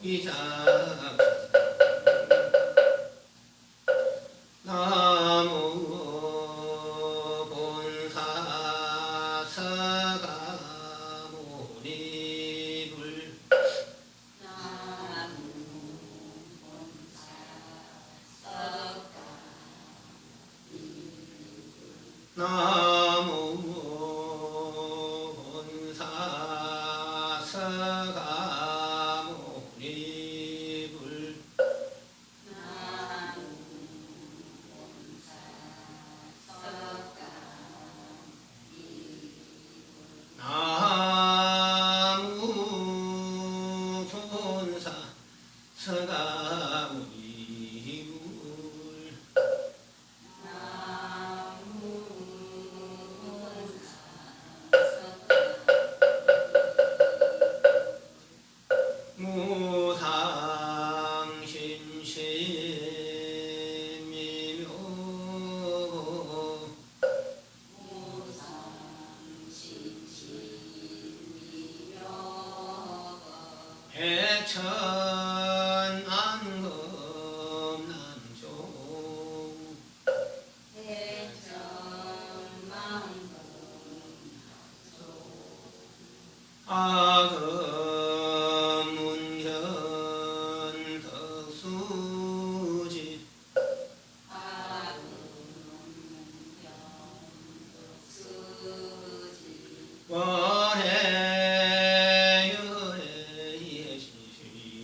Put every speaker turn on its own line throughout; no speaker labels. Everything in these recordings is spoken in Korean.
이자 나무 본사 서가모니불 나무 본사 서가모니불 나무 본사 서가모니불 무상신심이묘 해천안금난조 아금문현 덕수지 원해열의 예시시르니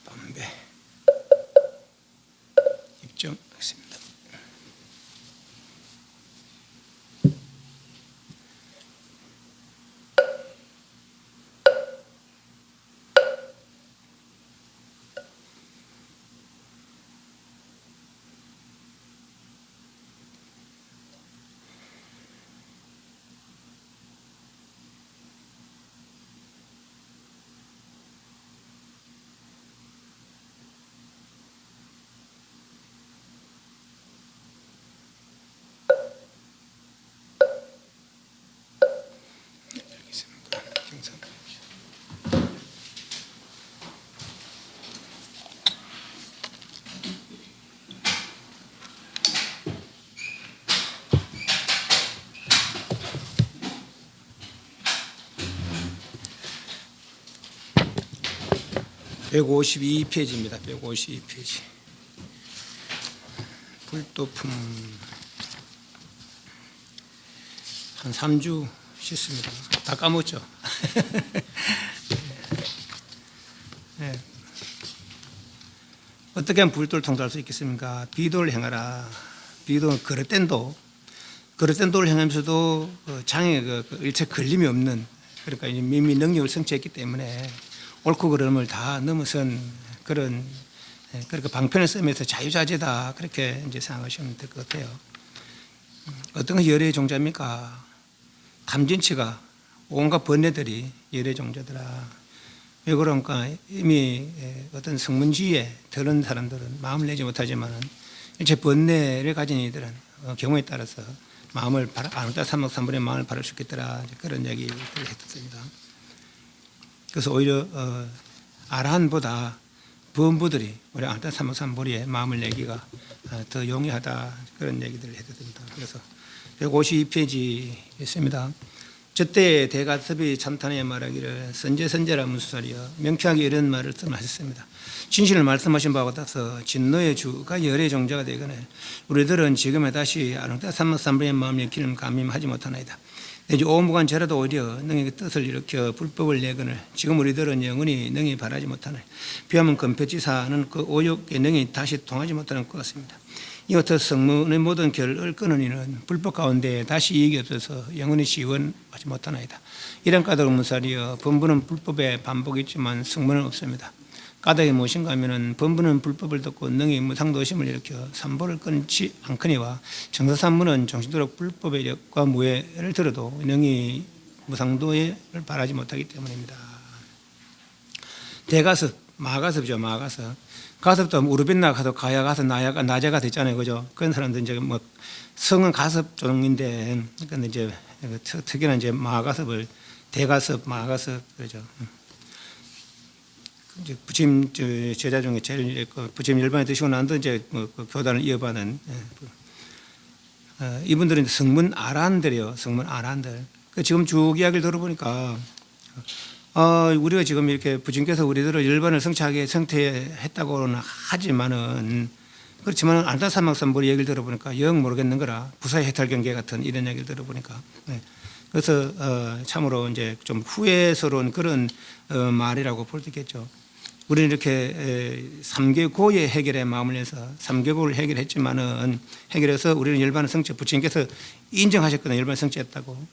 담배 입점하겠습니다. 경상 152페이지입니다. 152페이지. 불도품 한 3주 씻습니다. 다 까먹었죠? 네. 어떻게 하면 불도를 통달할 수 있겠습니까? 비도를 행하라. 비도는 그릇된 도를 행하면서도 장에 일체 걸림이 없는, 그러니까 이미 능력을 성취했기 때문에 옳고 그름을 다 넘어선 그런, 그러니까 방편을 쓰면서 자유자재다, 그렇게 이제 생각하시면 될 것 같아요. 어떤 것이 열의 종자입니까? 탐진치가 온갖 번뇌들이 열의 종자더라. 왜 그런가? 이미 어떤 성문주의에 들은 사람들은 마음을 내지 못하지만은 일체 번뇌를 가진 이들은 경우에 따라서 마음을 아누타 삼목삼분의 마음을 바를 수 있겠더라, 그런 얘기를 했었습니다. 그래서 오히려 아라한보다 범부들이 우리 아누타 삼목삼분의 마음을 내기가 더 용이하다, 그런 얘기들을 했었습니다. 그래서 152페이지 있습니다. 저때 대가섭이 참탄에 말하기를 선제선제라 무슨 소리여, 명쾌하게 이런 말을 말했습니다. 진실을 말씀하신 바와 같아서 진노의 주가 열의 종자가 되거늘 우리들은 지금에 다시 아릉따 삼목삼분의 마음의 길을 감임하지 못하나이다. 내지 오무관 저라도 오히려 능히 그 뜻을 일으켜 불법을 내거늘 지금 우리들은 영원히 능히 바라지 못하나이. 비하면 금표지사는 그 오욕에 능히 다시 통하지 못하는 것 같습니다. 이것도 성문의 모든 결을 끊은 이는 불법 가운데 다시 이익이 없어서 영원히 시원하지 못하나이다. 이런 까닭 문살이여, 범부는 불법의 반복이 있지만 성문은 없습니다. 까닭이 무엇인가 하면은 범부는 불법을 듣고 능히 무상도심을 일으켜 삼보를 끊지 않거니와 정사삼문은 정신도록 불법의 역과 무해를 들어도 능히 무상도를 바라지 못하기 때문입니다. 대가섭, 마가섭이죠, 마가섭. 가섭도 우르빈나 가도 가야 가서 나야가 나제가 됐잖아요, 그죠? 그런 사람들 이제 뭐 성은 가섭 종인데, 근데 이제 특히나 이제 마가섭을 대가섭, 마가섭 그러죠. 이제 부침 제자 중에 제일 부침 열반에 드시고 난 뒤 이제 그 교단을 이어받은 이분들은 성문 아란들이요, 성문 아란들. 지금 쭉 이야기를 들어보니까 우리가 지금 이렇게 부침께서 우리들을 열반을 성취하게 성퇴했다고는 하지만은 그렇지만 안타사막산보리 얘기를 들어보니까 영 모르겠는 거라 부사의 해탈 경계 같은 이런 얘기를 들어보니까 그래서 참으로 이제 좀 후회스러운 그런 말이라고 볼 수 있겠죠. 우리는 이렇게 3개고의 해결에 마음을 내서 3개고를 해결했지만은 해결해서 우리는 열반을 성취 부침께서 인정하셨거든요. 열반을 성취했다고.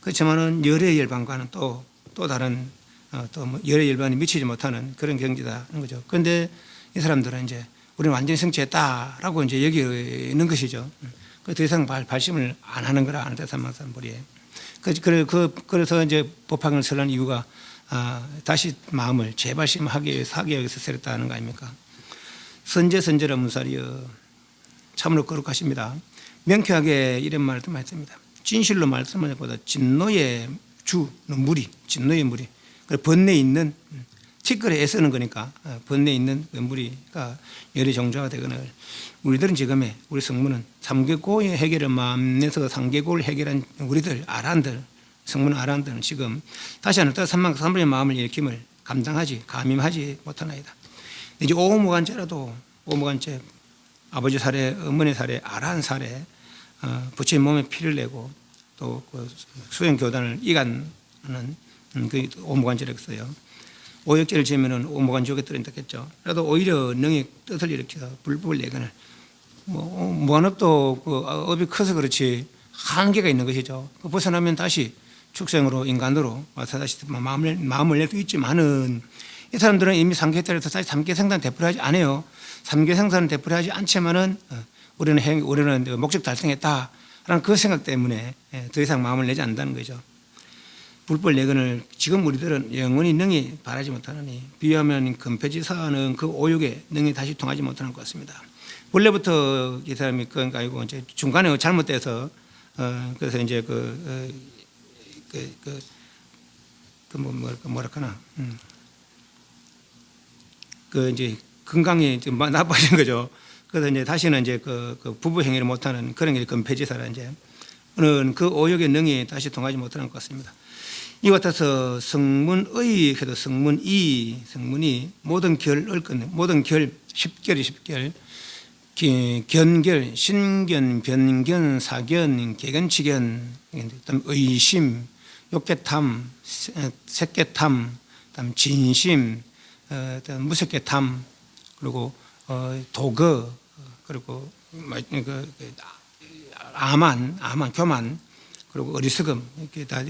그렇지만은 열의 열반과는 또 다른 또 뭐 열의 열반이 미치지 못하는 그런 경지다는 거죠. 그런데 이 사람들은 이제 우리는 완전히 성취했다라고 이제 여기는 것이죠. 더 이상 발심을 안 하는 거라 안타사막산보리에. 그래서 이제 법화경을 설한 이유가 다시 마음을 재발심하기 위해서 하기 위해서 세렸다는 거 아닙니까? 선제라 문살이여 참으로 거룩하십니다. 명쾌하게 이런 말을 말했습니다. 진실로 말씀하는 것보다 진노의 주는 무리, 진노의 무리. 번뇌 있는 치끌에 애쓰는 거니까 번뇌 있는 무리가 열의 정조가 되거늘 우리들은 지금의 우리 성문은 3개고의 해결을 마음내서 3개고를 해결한 우리들 아란들 성문 아란들은 지금 다시 한번 삼만삼분의 마음을 일으킴을 감임하지 못하나이다. 이제 오무간죄라도 오무간죄 아버지 살해, 어머니 살해, 아란 살해 부처님 몸에 피를 내고 또 그 수행 교단을 이간하는 그 오무간죄를 했어요. 오역죄를 지으면은 오무간 지옥에 떨어진다겠죠. 그래도 오히려 능히 뜻을 일으켜서 불법을 내거늘 무한업도 그 업이 커서 그렇지 한계가 있는 것이죠. 벗어나면 다시 축생으로 인간으로 와서 다시 마음을 낼 수 있지만은 이 사람들은 이미 3계 때려서 다시 3계 생산 되풀이 하지 않아요. 3계 생산은 되풀이 하지 않지만은 우리는 목적 달성했다라는 그 생각 때문에 더 이상 마음을 내지 않는다는 거죠. 불법 내건을 지금 우리들은 영원히 능히 바라지 못하느니 비하면 금폐지사는 그 오욕에 능히 다시 통하지 못하는 것 같습니다. 원래부터 이 사람이 그건 아니고 이제 중간에 잘못돼서 그래서 이제 뭐랄까나 그 이제 건강이 좀 나빠진 거죠. 그래서 이제 다시는 이제 그 부부 행위를 못하는 그런 게 금폐지사라 이제 그 오욕에 능히 다시 통하지 못하는 것 같습니다. 이와 같아서 성문의 해도 성문이 모든 결을 끊는 모든 결 10결이 10결 견결 신견 변견 사견 개견치견 그다음 의심 욕계탐 색계탐 그다음 진심 무색계탐 그리고 도거 그리고 아만 교만 그리고 어리석음 이렇게 다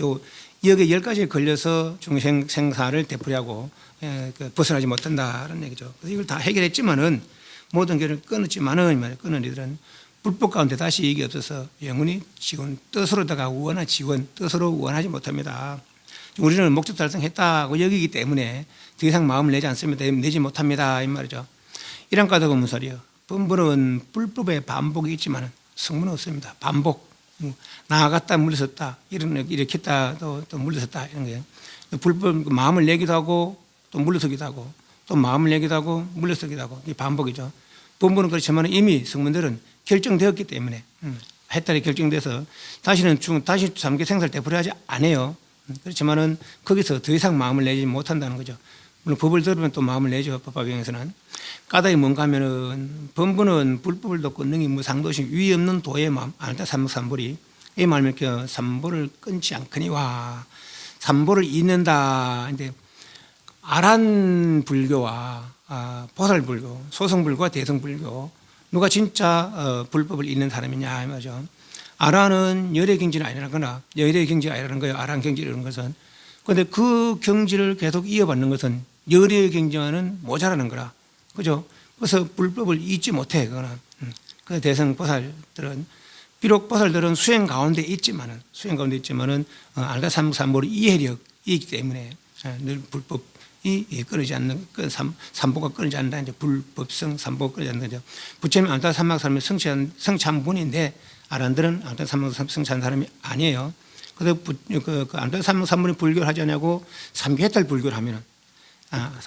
여기 10가지에 걸려서 중생 생사를 되풀이하고 벗어나지 못한다는 얘기죠. 그래서 이걸 다 해결했지만은 모든 결을 끊었지만은 끊은 이들은 불법 가운데 다시 이익이 없어서 영원히 지금 뜻으로다가 뜻으로 원하지 못합니다. 우리는 목적 달성했다고 여기기 때문에 더 이상 마음을 내지 않습니다. 내지 못합니다. 이 말이죠. 이런 까닭은 무설이요. 법문은 불법의 반복이 있지만은 성문은 없습니다. 반복. 나아갔다 물러섰다 일으켰다 또 물러섰다 이런 거예요. 불법 마음을 내기도 하고 또 물러서기도 하고 또 마음을 내기도 하고 물러서기도 하고 이 반복이죠. 본문은 그렇지만 이미 성문들은 결정되었기 때문에 해탈이 결정돼서 다시 3계 생사를 되풀이하지 않아요. 그렇지만은 거기서 더 이상 마음을 내지 못한다는 거죠. 물론 법을 들으면 또 마음을 내죠. 법화경에서는 까닭이 뭔가 하면은 본부는 불법을 돕고 능히 무상도식 위 없는 도의 마음 아니다 삼보리 이 말면 그 삼보를 끊지 않거니와 삼보를 잇는다. 근데 아란 불교와 보살불교, 소성불교와 대성불교 누가 진짜 불법을 잇는 사람이냐 이 말이죠. 아란은 열의 경지는 아니라거나 열의 경지가 아니라는 거예요. 아란 경지라는 것은. 그런데 그 경지를 계속 이어받는 것은 열의 경지와는 모자라는 거라. 그죠? 그래서 불법을 잊지 못해, 그거는. 그 대성 보살들은, 비록 보살들은 수행 가운데 있지만은, 알가삼삼보리 이해력이기 때문에 늘 불법 끊이지 않는 삼보가 끊이지 않는다. 이제 불법성 삼보가 끊이지 않는 거죠. 부처님 안타 삼막 사람이 성취한 분인데 아란들은 안타 삼막 성취한 사람이 아니에요. 그래서 그 안타 삼막 삼분이 불교를 하지 않냐고 삼계해탈 불교를 하면은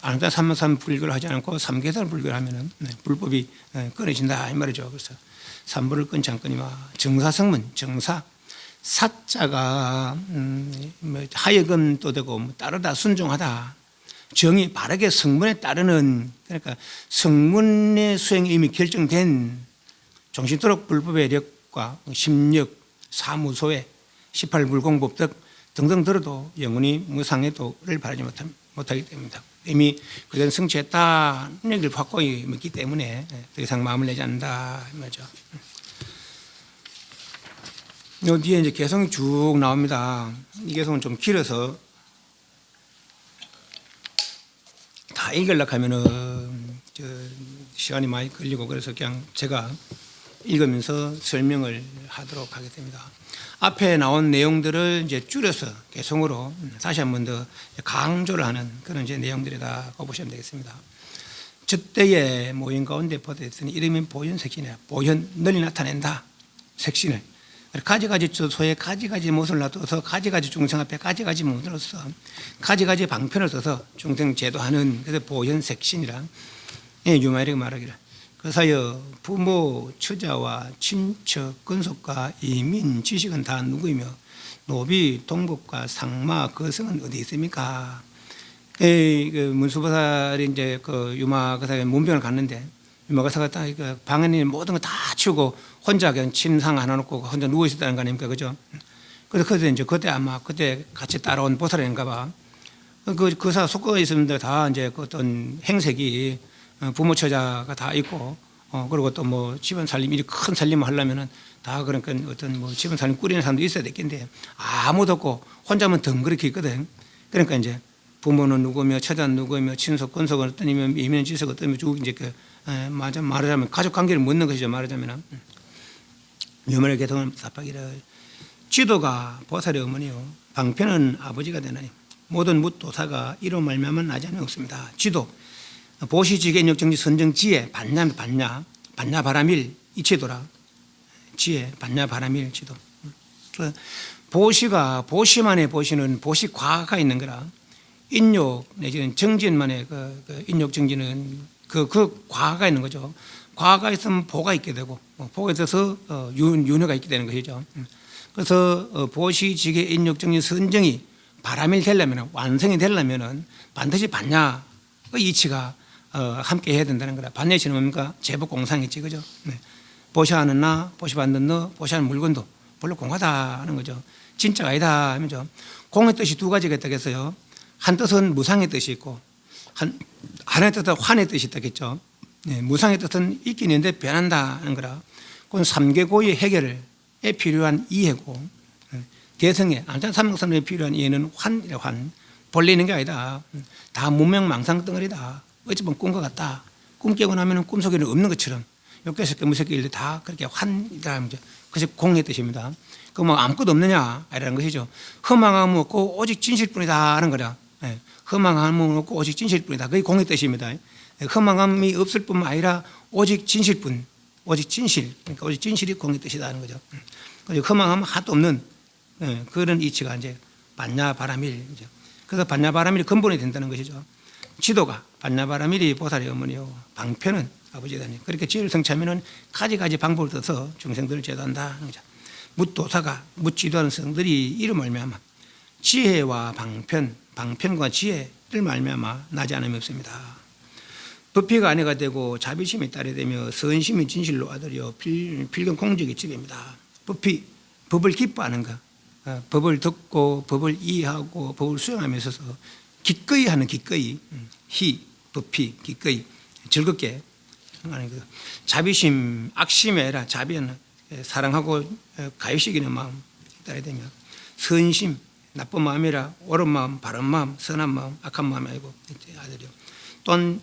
안타 삼막 삼 불교를 하지 않고 삼계해탈 불교를 하면은 불법이 끊어진다 이 말이죠. 그래서 삼보를 끊지 않거니와 정사성문 정사 사자가 하여금도 되고 따르다 순종하다 정이 바르게 성문에 따르는 그러니까 성문의 수행이 이미 결정된 종신토록 불법의 력과 심력 사무소회 18불공법덕 등등 들어도 영원히 무상의 도를 바라지 못하기 때문이다. 이미 그런 성취했다는 얘기를 확고히 믿기 때문에 더 이상 마음을 내지 않는다 이 말이죠. 요 뒤에 이제 개성이 쭉 나옵니다. 이 개성은 좀 길어서 다 읽으려고 하면은 시간이 많이 걸리고 그래서 그냥 제가 읽으면서 설명을 하도록 하겠습니다. 앞에 나온 내용들을 이제 줄여서 개성으로 다시 한 번 더 강조를 하는 그런 이제 내용들이다 보시면 되겠습니다. 저때의 모임 가운데 보였으니 이름이 보현 색신이라 보현 널리 나타낸다 색신을 가지가지 소에 가지가지 못을 놔둬서 가지가지 중생 앞에 가지가지 못을 써서 가지가지 방편을 써서 중생 제도하는 그래서 보현색신이라 유마이르가 말하기를 그사여 부모 처자와 친척 근속과 이민 지식은 다 누구이며 노비 동복과 상마 거성은 어디 있습니까? 그 문수보살이 이제 그 유마거사의 문병을 갔는데 유마거사가 딱 방안에 모든 거 다 치우고 혼자 그냥 침상 하나 놓고 혼자 누워 있었다는 거 아닙니까, 그죠? 그래서 이제 그때 아마 그때 같이 따라온 보살인가 봐. 그 거사 속거에 있었는데 다 이제 그 어떤 행색이 부모 처자가 다 있고 그리고 또 뭐 집안 살림 이렇게 큰 살림을 하려면은 다 그러니까 어떤 뭐 집안 살림 꾸리는 사람도 있어야 됐겠는데 아무도 없고 혼자만 덩그렇게 있거든. 그러니까 이제 부모는 누구며 처자는 누구며 친속 근속은 어떠냐며 이면 지속 어떠며 쭉 이제 그 말하자면 가족 관계를 묻는 것이죠. 말하자면은 유머의 개성은 삽박이를 지도가 보살의 어머니요 방편은 아버지가 되나니 모든 묻도사가 이로 말미암아 나지 않이 없습니다. 지도 보시지계인력정지 선정지혜 반야 바라밀 이치도라 지혜 반야 바라밀 지도 보시만의 보시는 보시과가 있는 거라 인욕 내지는 정진만의 그 인욕 정진은 그 과가 있는 거죠. 과가 있으면 보가 있게 되고 보가 있어서 윤회가 있게 되는 것이죠. 그래서 보시지계 인욕정진 선정이 바람일 되려면 완성이 되려면 반드시 반야의 이치가 함께 해야 된다는 거라. 반야의 이치는 뭡니까? 제복공상이지, 그죠? 보시하는 나, 보시받는 너, 보시하는 물건도 별로 공하다는 거죠. 진짜가 아니다 하면죠. 공의 뜻이 두 가지가 있다고 했어요. 한 뜻은 무상의 뜻이 있고 하나의 뜻은 환의 뜻이 있다겠죠. 무상의 뜻은 있긴 있는데 변한다는 거라. 그건 삼계고의 해결에 필요한 이해고 대성에 안타삼명선에 필요한 이해는 환이래 환 본래 있는 게 아니다. 다 무명망상 덩어리다. 어찌 보면 꿈과 같다. 꿈 깨고 나면 꿈속에는 없는 것처럼 욕계서 무색일 다 그렇게 환이다. 그것이 공의 뜻입니다. 그 뭐 아무것도 없느냐 이라는 것이죠. 허망함은 없고 오직 진실뿐이다 하는 거라. 허망함은 없고 오직 진실뿐이다. 그게 공의 뜻입니다. 허망함이 없을 뿐만 아니라 오직 진실뿐, 오직 진실, 그러니까 오직 진실이 공의 뜻이다 하는 거죠. 허망함은 하도 없는 그런 이치가 이제 반야바라밀이죠. 그래서 반야바라밀이 근본이 된다는 것이죠. 지도가 반야바라밀이 보살의 어머니요 방편은 아버지다니. 그렇게 지혜를 성취하면은 가지가지 방법을 써서 중생들을 제도한다 하는 거죠. 묻도사가 묻지도하는 성들이 이를 말미암아 지혜와 방편과 지혜를 말미암아 나지 않음이 없습니다. 부피가 아내가 되고 자비심이 딸이 되며 선심이 진실로 아들이요 필경 공적이 집입니다. 부피 법을 기뻐하는 것, 법을 듣고 법을 이해하고 법을 수행함에 있어서 기꺼이 하는 기꺼이 부피 기꺼이 즐겁게 하는 것. 자비심 악심이 아니라 자비는 사랑하고 가요시기는 마음 딸이 되며 선심 나쁜 마음이라 옳은 마음, 바른 마음, 선한 마음, 악한 마음이 아니고 아들이요. 또한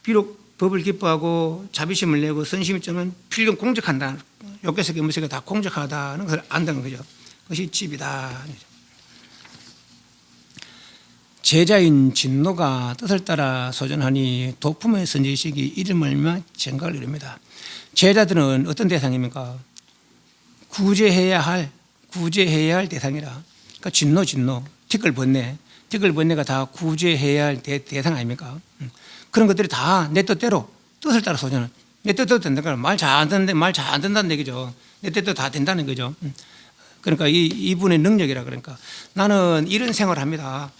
비록 법을 기뻐하고 자비심을 내고 선심이 쩌면 필경 공적한다. 욕계석의 무색이 다 공적하다는 것을 안다는 거죠. 그것이 집이다. 제자인 진노가 뜻을 따라 소전하니 도품의 선지식이 이름을 알면 정각을 이룹니다. 제자들은 어떤 대상입니까? 구제해야 할 대상이라. 그러니까 진노, 티끌번뇌가 다 구제해야 할 대상 아닙니까? 그런 것들이 다 내 뜻대로 뜻을 따라 소전은 내 뜻대로 된다는 거야. 말 잘 안 된다는 얘기죠. 내 뜻대로 다 된다는 거죠. 그러니까 이분의 능력이라. 그러니까 나는 이런 생활을 합니다.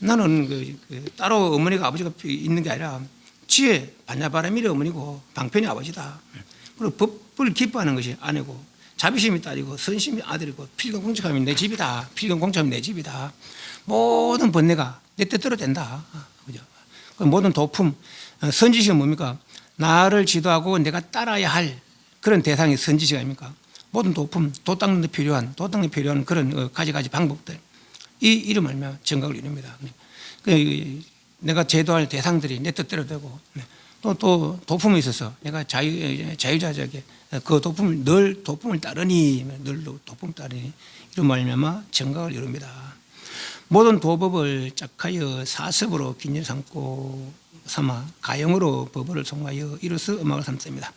나는 따로 어머니가 아버지가 있는 게 아니라 지혜 반야바라밀의 어머니고 방편이 아버지다. 그리고 법을 기뻐하는 것이 아내고 자비심이 딸이고 선심이 아들이고 필경공적함이 내 집이다. 필경공적함이 내 집이다. 모든 번뇌가 내 뜻대로 된다. 그죠? 모든 도품, 선지식은 뭡니까? 나를 지도하고 내가 따라야 할 그런 대상이 선지식 아닙니까? 모든 도품, 도 닦는 데 필요한 그런 가지가지 방법들. 이 이름 알면 정각을 이룹니다. 내가 제도할 대상들이 내 뜻대로 되고 또 도품에 있어서 내가 자유자재하게 그 도품을 늘 도품을 따르니 이름 알면 정각을 이룹니다. 모든 도법을 짝하여 사습으로 긴일 삼고 삼아 가형으로 법을 송하여 이로써 음악을 삼습니다.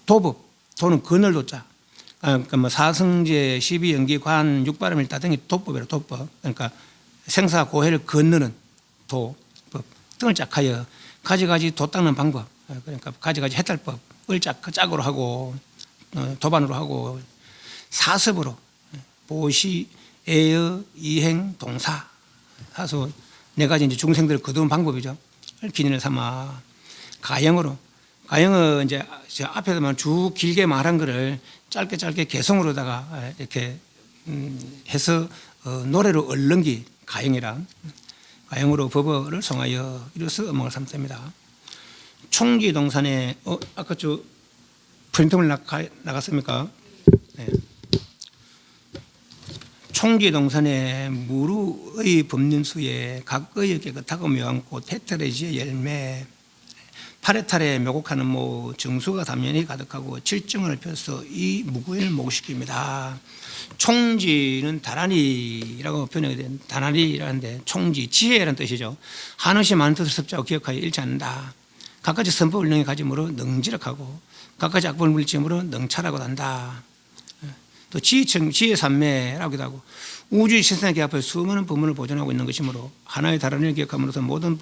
도법, 도는 그늘 도자. 그러니까 사성제, 십이연기, 관, 육바람, 일다 등이 도법이라. 도법. 그러니까 생사고해를 건너는 도법 등을 짝하여 가지가지 도 닦는 방법, 그러니까 가지가지 해탈법을 짝으로 하고 도반으로 하고 사습으로 보시, 애여, 이행, 동사 하소 네 가지 이제 중생들을 거두는 방법이죠. 기준을 삼아 가형으로. 가형은 이제 앞에서만 쭉 길게 말한 거를 짧게 개성으로다가 이렇게 해서 노래로 얼른기 가형이라. 가형으로 법어를 송하여 이로써 음악을 삼습니다. 총지동산에 아까 저 프린트물 나갔습니까? 네. 총지동산에 무루의 법륜수에 각의 깨끗하고 묘한 꽃 해탈의 지혜 열매 파레탈에 묘곡하는 모 정수가 담연히 가득하고 칠정을 펴서 이 무구인을 목시킵니다. 총지는 다란이라고 표현이 된 다란이라는데 총지 지혜라는 뜻이죠. 한없이 많은 뜻을 섭자고 기억하여 잃지 않는다. 각가지 선법을 능히 가짐으로 능지력하고 각가지 악법을 물지으로 능찰하고 난다. 또 지혜 삼매라고도 하고 우주의 실생의 앞에 수많은 법문을 보존하고 있는 것이므로 하나의 다란이를 기억함으로써 모든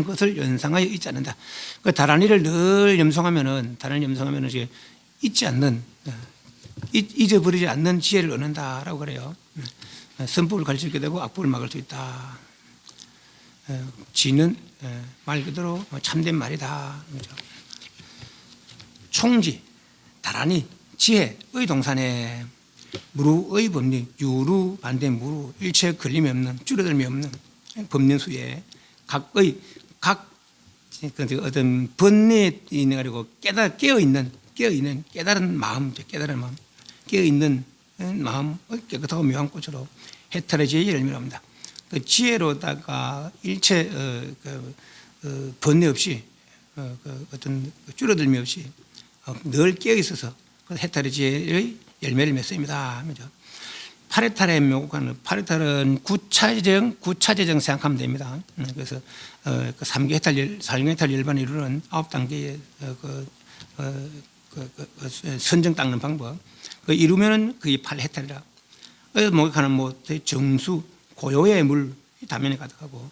것을 연상하여 잊지 않는다. 그 다란이를 늘 염송하면은 잊지 않는 잊어버리지 않는 지혜를 얻는다라고 그래요. 선법을 가르치게 되고 악법을 막을 수 있다. 지는 말 그대로 참된 말이다. 총지, 다란이, 지혜의 동산에 무루의 법리, 유루 반대 무루, 일체 걸림이 없는 줄어들미 없는 법륜수에 각 어떤 번뇌에 있는 가지고 깨어있는 깨달은 마음, 깨어있는 마음 깨끗하고 묘한 꽃으로 해탈의 지혜의 열매랍니다. 그 지혜로다가 일체 번뇌 없이 어떤 줄어들미 없이 늘 깨어 있어서 해탈의 지혜의 열매를 맺습니다. 파레탈에 묘곡하는 파레탈은 구차재정 생각하면 됩니다. 그래서 3개 해탈, 4개 해탈 열반을 이루는 9단계의 선정 닦는 방법. 그 이루면은 그게 8해탈이라. 목욕하는 정수, 고요의 물 담연에 가득하고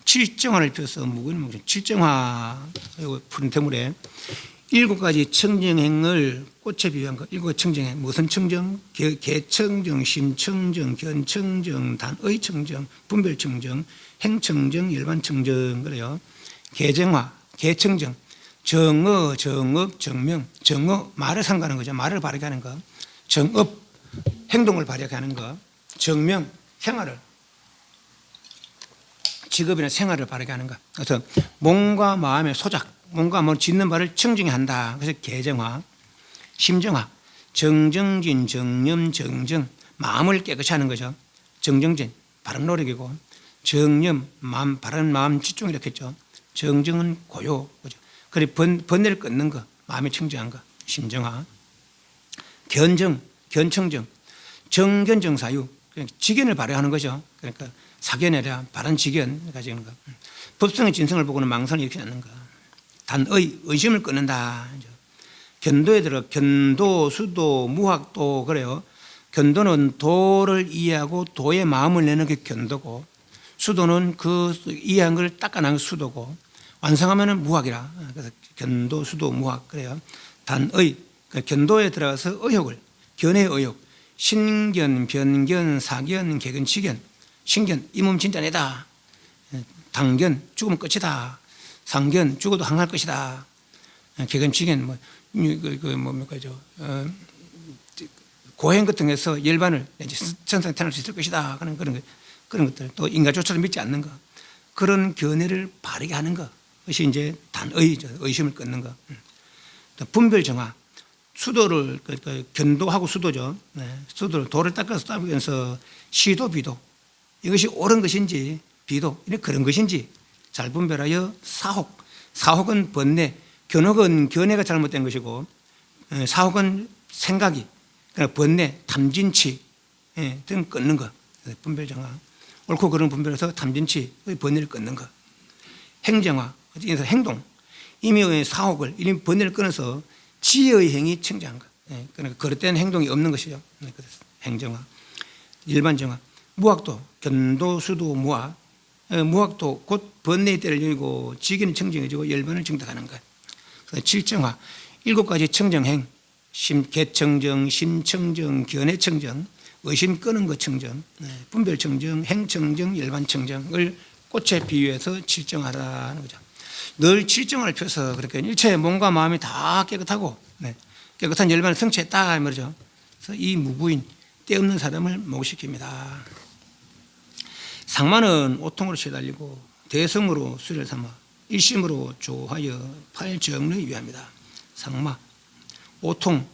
칠정화를 펴서 묵은 칠정화 푸른태물에 7가지 청정행을 꽃에 비유한 것. 7가지 청정행. 무슨 청정? 개청정, 심청정, 견청정, 단의청정, 분별청정, 행청정, 열반청정. 그래요. 개정화, 개청정, 정어, 정업, 정명. 정어, 말을 상가하는 거죠. 말을 바르게 하는 거. 정업, 행동을 바르게 하는 거. 정명, 생활을. 직업이나 생활을 바르게 하는 거. 그래서 몸과 마음의 소작. 뭔가 짓는 바를 청정히 한다. 그래서 개정화, 심정화, 정정진, 정념, 정정, 마음을 깨끗이 하는 거죠. 정정진, 바른 노력이고, 정념, 마음, 바른 마음 집중 이렇게 했죠. 정정은 고요, 그죠. 그래 번뇌를 끊는 거, 마음이 청정한 거, 심정화, 견정, 견청정, 정견정사유, 그냥 직견을 발휘하는 거죠. 그러니까 사견이 아니라 바른 직견을 가지는 거. 법성의 진성을 보고는 망상을 일으키지 않는 거. 단의, 의심을 끊는다. 견도에 들어 견도, 수도, 무학도 그래요. 견도는 도를 이해하고 도의 마음을 내는 게 견도고, 수도는 그 이해한 걸 닦아내는 게 수도고, 완성하면은 무학이라. 그래서 견도, 수도, 무학 그래요. 단의, 그러니까 견도에 들어가서 의욕을, 견의 의욕, 신견, 변견, 사견, 개견, 치견, 신견, 이 몸 진짜 내다. 당견, 죽으면 끝이다. 상견, 죽어도 항할 것이다. 개견, 치견, 뭡니까, 고행 같은 데서 열반을 천상 태어날 수 있을 것이다. 그런 것들. 또 인간조차도 믿지 않는 거. 그런 견해를 바르게 하는 것. 그것이 이제 단의, 의심을 끊는 것. 분별 정화. 수도를, 견도하고 수도죠. 수도를, 도를 닦아서 따르면서 시도, 비도. 이것이 옳은 것인지, 비도, 그런 것인지 잘 분별하여 사혹. 사혹은 번뇌. 견혹은 견해가 잘못된 것이고, 사혹은 생각이, 그러니까 번뇌, 탐진치 등 끊는 것. 분별 정화. 옳고 그른 분별해서 탐진치, 번뇌를 끊는 것. 행정화, 그래서 행동. 이미 사혹을, 이미 번뇌를 끊어서 지혜의 행위 청정한 것. 그러니까 그릇된 행동이 없는 것이죠. 행정화. 일반정화. 무학도, 견도, 수도, 무학. 무학도 곧 번뇌의 때를 열고 지기는 청정해지고 열반을 정탁하는 것. 칠정화. 7가지 청정행. 개청정, 신청정, 견해청정, 의심 끄는 것 청정, 분별청정, 행청정, 열반청정을 꽃에 비유해서 칠정하라는 거죠. 늘 칠정을 펴서 그렇게 일체 몸과 마음이 다 깨끗하고 깨끗한 열반을 성취했다 이 말이죠. 그래서 이 무부인 때 없는 사람을 목시킵니다. 상마는 오통으로 시달리고 대성으로 수를 삼아 일심으로 조하여 팔정을 위합니다. 상마. 오통,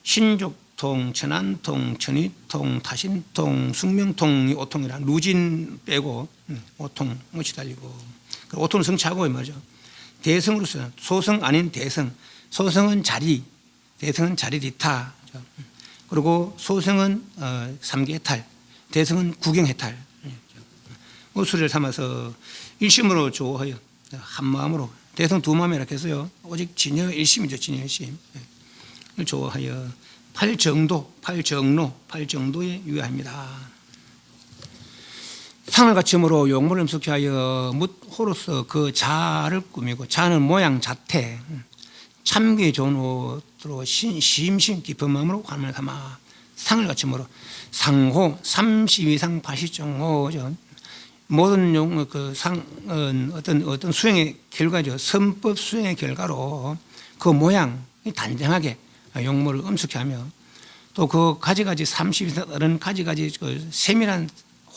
신족통, 천안통, 천의통, 타신통, 숙명통이 오통이라 누진 빼고 오통 시달리고 오통을 성취하고 이 말이죠. 대성으로서 소성 아닌 대성, 소성은 자리, 대성은 자리리타, 그리고 소성은 삼계해탈, 대성은 구경해탈. 수를 삼아서 일심으로 조하여 한 마음으로 대성 두 마음이라 해서요. 오직 진여 일심이죠. 진여 일심. 조하여 팔정도, 팔정로, 팔정도에 유의합니다. 상을 갖춤으로 용물을 음숙히 하여 묻호로서 그 자를 꾸미고, 자는 모양 자태, 참기 좋은 옷으로 심심 깊은 마음으로 관문을 삼아 상을 갖춤으로 상호 32상 80정호죠. 모든 그 상은 어떤 수행의 결과죠. 선법 수행의 결과로 그 모양이 단정하게 용모를 엄숙히 하며 또 그 가지가지 30이 다른 가지가지 그 세밀한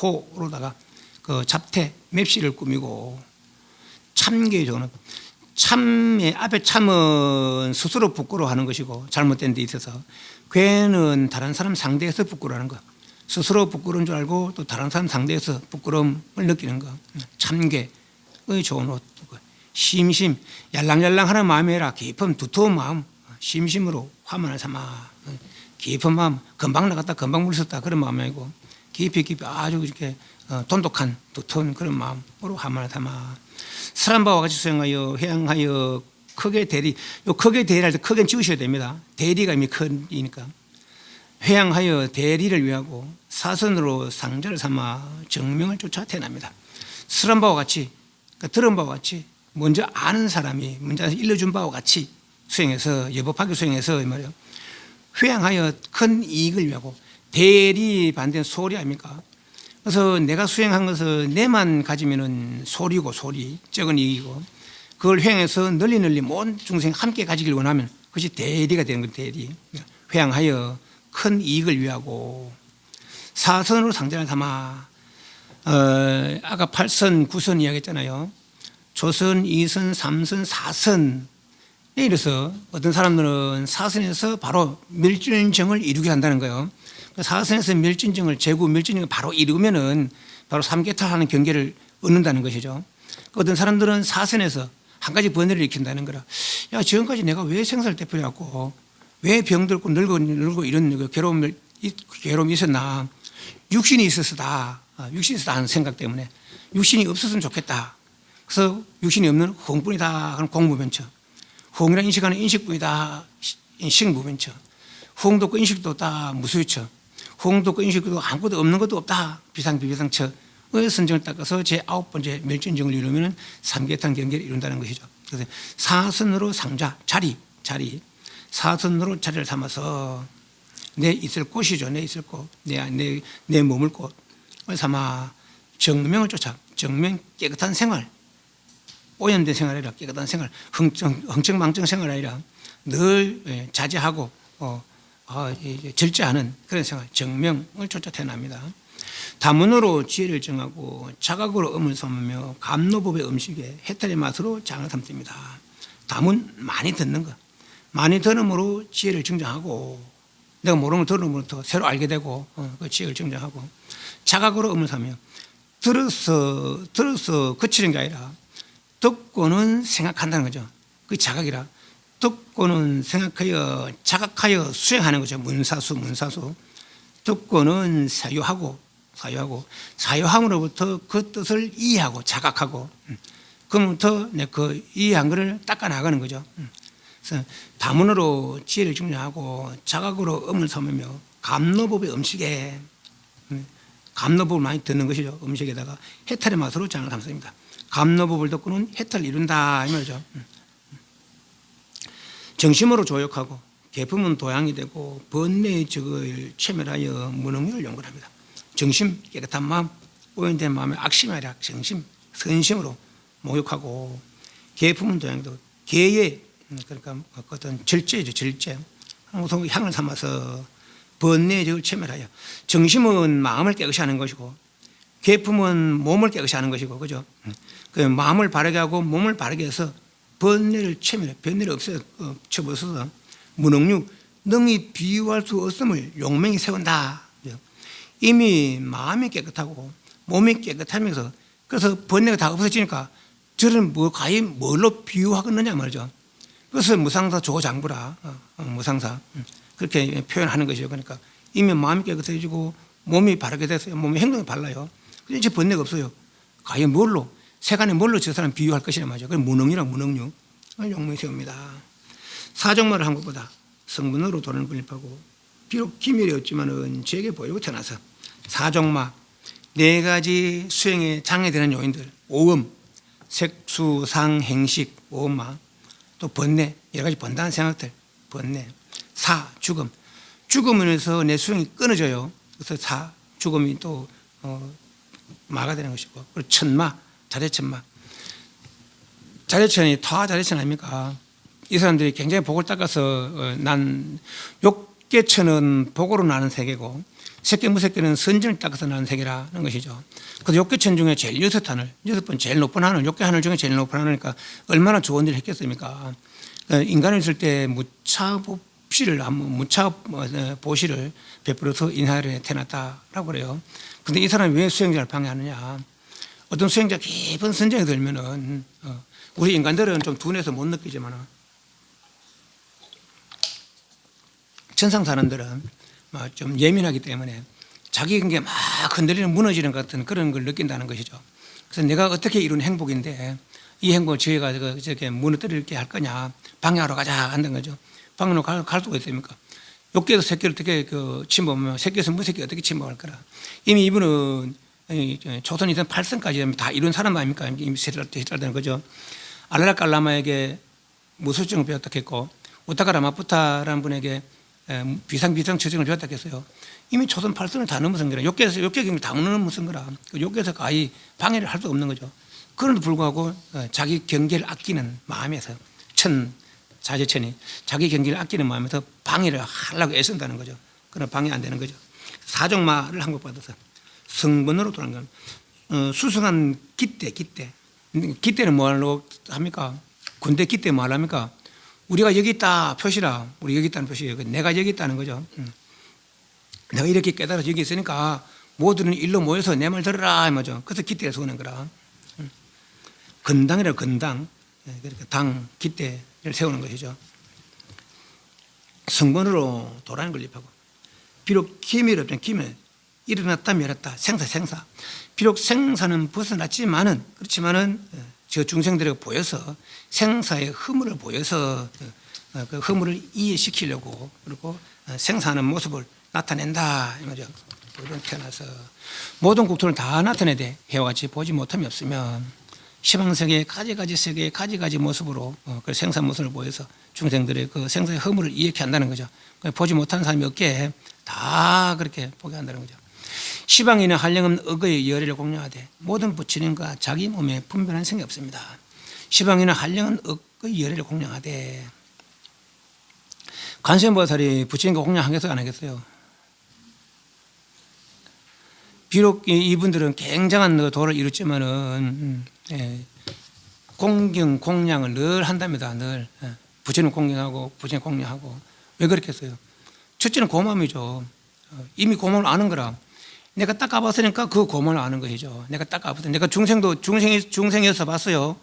호로다가 그 잡태 맵시를 꾸미고 참게 좋은 참의 앞에 참은 스스로 부끄러워하는 것이고 잘못된 데 있어서 괴는 다른 사람 상대에서 부끄러워하는 것. 스스로 부끄러운 줄 알고 또 다른 사람 상대에서 부끄러움을 느끼는 것. 참괴의 좋은 옷. 심심 yar랑yar랑하는 마음이라 깊은 두터운 마음. 심심으로 화만을 삼아 깊은 마음, 금방 나갔다 금방 물었다 그런 마음이 아니고 깊이 아주 이렇게 돈독한 두터운 그런 마음으로 화만을 삼아 사람바와 같이 수행하여 회양하여 크게 대리, 요 크게 대리할 때 크게 지으셔야 됩니다. 대리가 이미 큰이니까 회양하여 대리를 위하고 사선으로 상자를 삼아 정명을 쫓아 태어납니다. 설한 바와 같이, 그러니까 들은 바와 같이 먼저 아는 사람이 먼저 일러준 바와 같이 수행해서 여법하게 수행해서 이 말이에요. 회양하여 큰 이익을 위하고 대리 반대는 소리 아닙니까? 그래서 내가 수행한 것을 내만 가지면은 소리고 소리 적은 이익이고 그걸 회양해서 널리 모든 중생 함께 가지길 원하면 그것이 대리가 되는 거예요. 대리. 회양하여 큰 이익을 위하고 사선으로 상자를 삼아 아까 8선 9선 이야기했잖아요. 조선 2선 3선 4선 이래서 어떤 사람들은 사선에서 바로 멸진정을 이루게 한다는 거예요. 사선에서 멸진정을 제구 멸진정을 바로 이루면은 바로 삼계탈하는 경계를 얻는다는 것이죠. 어떤 사람들은 사선에서 한 가지 번뇌를 일으킨다는 거라. 야, 지금까지 내가 왜 생사를 되풀이하고 왜 병들고 늙고 이런 괴로움이 있었나. 육신이 있어서다. 육신이 있어서 하는 생각 때문에 육신이 없었으면 좋겠다. 그래서 육신이 없는 허응뿐이다. 그럼 공무변처. 허응이라는 인식하는 인식뿐이다. 식무변처. 허응도 없고 인식도 없다. 무수유처. 허응도 없고 인식도 아무것도 없는 것도 없다. 비상비비상처의 선정을 닦아서 제9번째 멸진정을 이루면 삼계탕 경계를 이룬다는 것이죠. 그래서 사선으로 상좌, 자리. 사선으로 자리를 삼아서 내 있을 곳이죠. 내 있을 곳. 내 머물 곳을 삼아 정명을 쫓아. 정명 깨끗한 생활. 오염된 생활이 아니라 깨끗한 생활. 흥청망청 생활이 아니라 늘 자제하고 절제하는 그런 생활. 정명을 쫓아 태어납니다. 다문으로 지혜를 정하고 자각으로 음을 삼으며 감노법의 음식에 해탈의 맛으로 장을 삼습니다. 다문 많이 듣는 것. 많이 들음으로 지혜를 증정하고 내가 모르는 걸 들음으로부터 새로 알게 되고 그 지혜를 증정하고 자각으로 음을 삼으며 들어서 그치는 게 아니라 듣고는 생각한다는 거죠. 그 자각이라 듣고는 생각하여 자각하여 수행하는 거죠. 문사수 듣고는 사유함으로부터 그 뜻을 이해하고 자각하고 그로부터 그 이해한 것을 닦아 나가는 거죠. 그래서 다문으로 지혜를 증명하고 자각으로 음을 삼으며 감노법의 음식에 감노법을 많이 듣는 것이죠. 음식에다가 해탈의 맛으로 장을 삼습니다. 감노법을 듣고는 해탈을 이룬다 이 말이죠. 정심으로 조욕하고 계품은 도양이 되고 번뇌의 적을 최멸하여 무능률을 연구합니다. 정심 깨끗한 마음, 오염된 마음의 악심이 아니라 정심, 선심으로 목욕하고 계품은 도양이 되고 계의 그러니까 어떤 절제죠. 절제. 향을 삼아서 번뇌의 적을 최멸하여 정심은 마음을 깨끗이 하는 것이고 계품은 몸을 깨끗이 하는 것이고 그죠? 그 마음을 바르게 하고 몸을 바르게 해서 번뇌를 최멸해 번뇌를 없애서 무능류 능히 비유할 수 없음을 용맹히 세운다. 이미 마음이 깨끗하고 몸이 깨끗하면서 그래서 번뇌가 다 없어지니까 저는 과연 뭘로 비유하겠느냐 말이죠. 그래서 무상사 조장부라 무상사 그렇게 표현하는 것이죠. 그러니까 이미 마음이 깨끗해지고 몸이 바르게 돼서 몸의 행동이 발라요. 그래서 이제 번뇌가 없어요. 과연 뭘로 세간에 뭘로 저 사람 비유할 것이냐 말이죠. 그래서 무능이랑 무능류 용맹히 세웁니다. 사정말을 한 것보다 성분으로 돈을 분립하고 비록 기밀이 없지만은 제게 보이고 태어나서 사정마 네 가지 수행에 장애되는 요인들 오음, 색수, 상, 행식, 오음마 또 번뇌 여러 가지 번다는 생각들 번뇌 사, 죽음 죽음으로서 내 수행이 끊어져요. 그래서 사, 죽음이 또 마가 되는 것이고 그리고 천마, 자제천마 자제천이 타자제천 아닙니까? 이 사람들이 굉장히 복을 닦아서 난 욕계천은 복으로 나는 세계고 색계 무색계는 선진을 닦아서 나는 세계라는 것이죠. 그래서 욕계천 중에 제일 여섯 번 제일 높은 하늘 욕계 하늘 중에 제일 높은 하늘이니까 얼마나 좋은 일을 했겠습니까? 인간이 있을 때 무차보시를 베풀어서 인하에 태어났다라고 그래요. 그런데 이 사람이 왜 수행자를 방해하느냐? 어떤 수행자 깊은 선정에 들면은 우리 인간들은 좀 둔해서 못 느끼지만 천상 사람들은 좀 예민하기 때문에 자기 관계 막 흔들리는 무너지는 것 같은 그런 걸 느낀다는 것이죠. 그래서 내가 어떻게 이룬 행복인데 이 행복을 저희가 저렇게 무너뜨리게 할 거냐 방해하러 가자 한다는 거죠. 방해하러 갈 수가 있습니까? 욕계에서 새끼를 어떻게 침범하면 새끼에서 무새끼 어떻게 침범할 거라. 이미 이분은 조선 이전 8선까지 다 이룬 사람 아닙니까? 이미 세달되는 거죠. 알랄라깔라마에게 무소증을 배웠다 했고 우타카라마푸타라는 분에게 비상 처증을 배웠다 했어요. 이미 조선 8선을 다 넘어선 거라. 욕계 경을 다 넘어선 거라. 욕계에서 거의 방해를 할 수 없는 거죠. 그런데도 불구하고 자기 경계를 아끼는 마음에서 자제천이 자기 경계를 아끼는 마음에서 방해를 하려고 애쓴다는 거죠. 그러나 방해 안 되는 거죠. 사정마를 항복받아서 성분으로 돌아간 건 수승한 기대는 뭐 하려고 합니까? 군대 기대 뭐 하랍니까? 우리가 여기 있다 표시라. 우리 여기 있다는 표시예요. 내가 여기 있다는 거죠. 내가 이렇게 깨달아서 여기 있으니까 모두는 일로 모여서 내 말 들으라 말이죠. 그래서 기대를 세우는 거라. 건당이라고 건당. 그러니까 당 기대를 세우는 것이죠. 성분으로 도라는 걸 입하고 비록 기밀이 없지만 기밀 일어났다 멸했다 생사. 비록 생사는 벗어났지만은 그렇지만은 저 중생들에게 보여서 생사의 허물을 보여서 그 허물을 이해시키려고 그리고 생사하는 모습을 나타낸다 이 말이죠. 이런 태어나서 모든 국토를 다 나타내야 돼. 해와 같이 보지 못함이 없으면 시방세계의 가지가지 세계의 가지가지 모습으로 그 생사 모습을 보여서 중생들의 그 생사의 허물을 이해케 한다는 거죠. 보지 못하는 사람이 없게 다 그렇게 보게 한다는 거죠. 시방인의 한량은 억의 열애를 공양하되 모든 부처님과 자기 몸에 분별한 생이 없습니다. 시방인의 한량은 억의 열애를 공양하되 관세음보살이 부처님과 공양하겠어요 안 하겠어요? 비록 이분들은 굉장한 도를 이뤘지만은 공경 공양을 늘 한답니다. 늘 부처님 공경하고 부처님 공양하고. 왜 그렇게 했어요? 첫째는 고마움이죠. 이미 고마움을 아는 거라. 내가 딱 가봤으니까 그 고마움을 아는 것이죠. 내가 딱 가봤으니까. 내가 중생이어서 봤어요.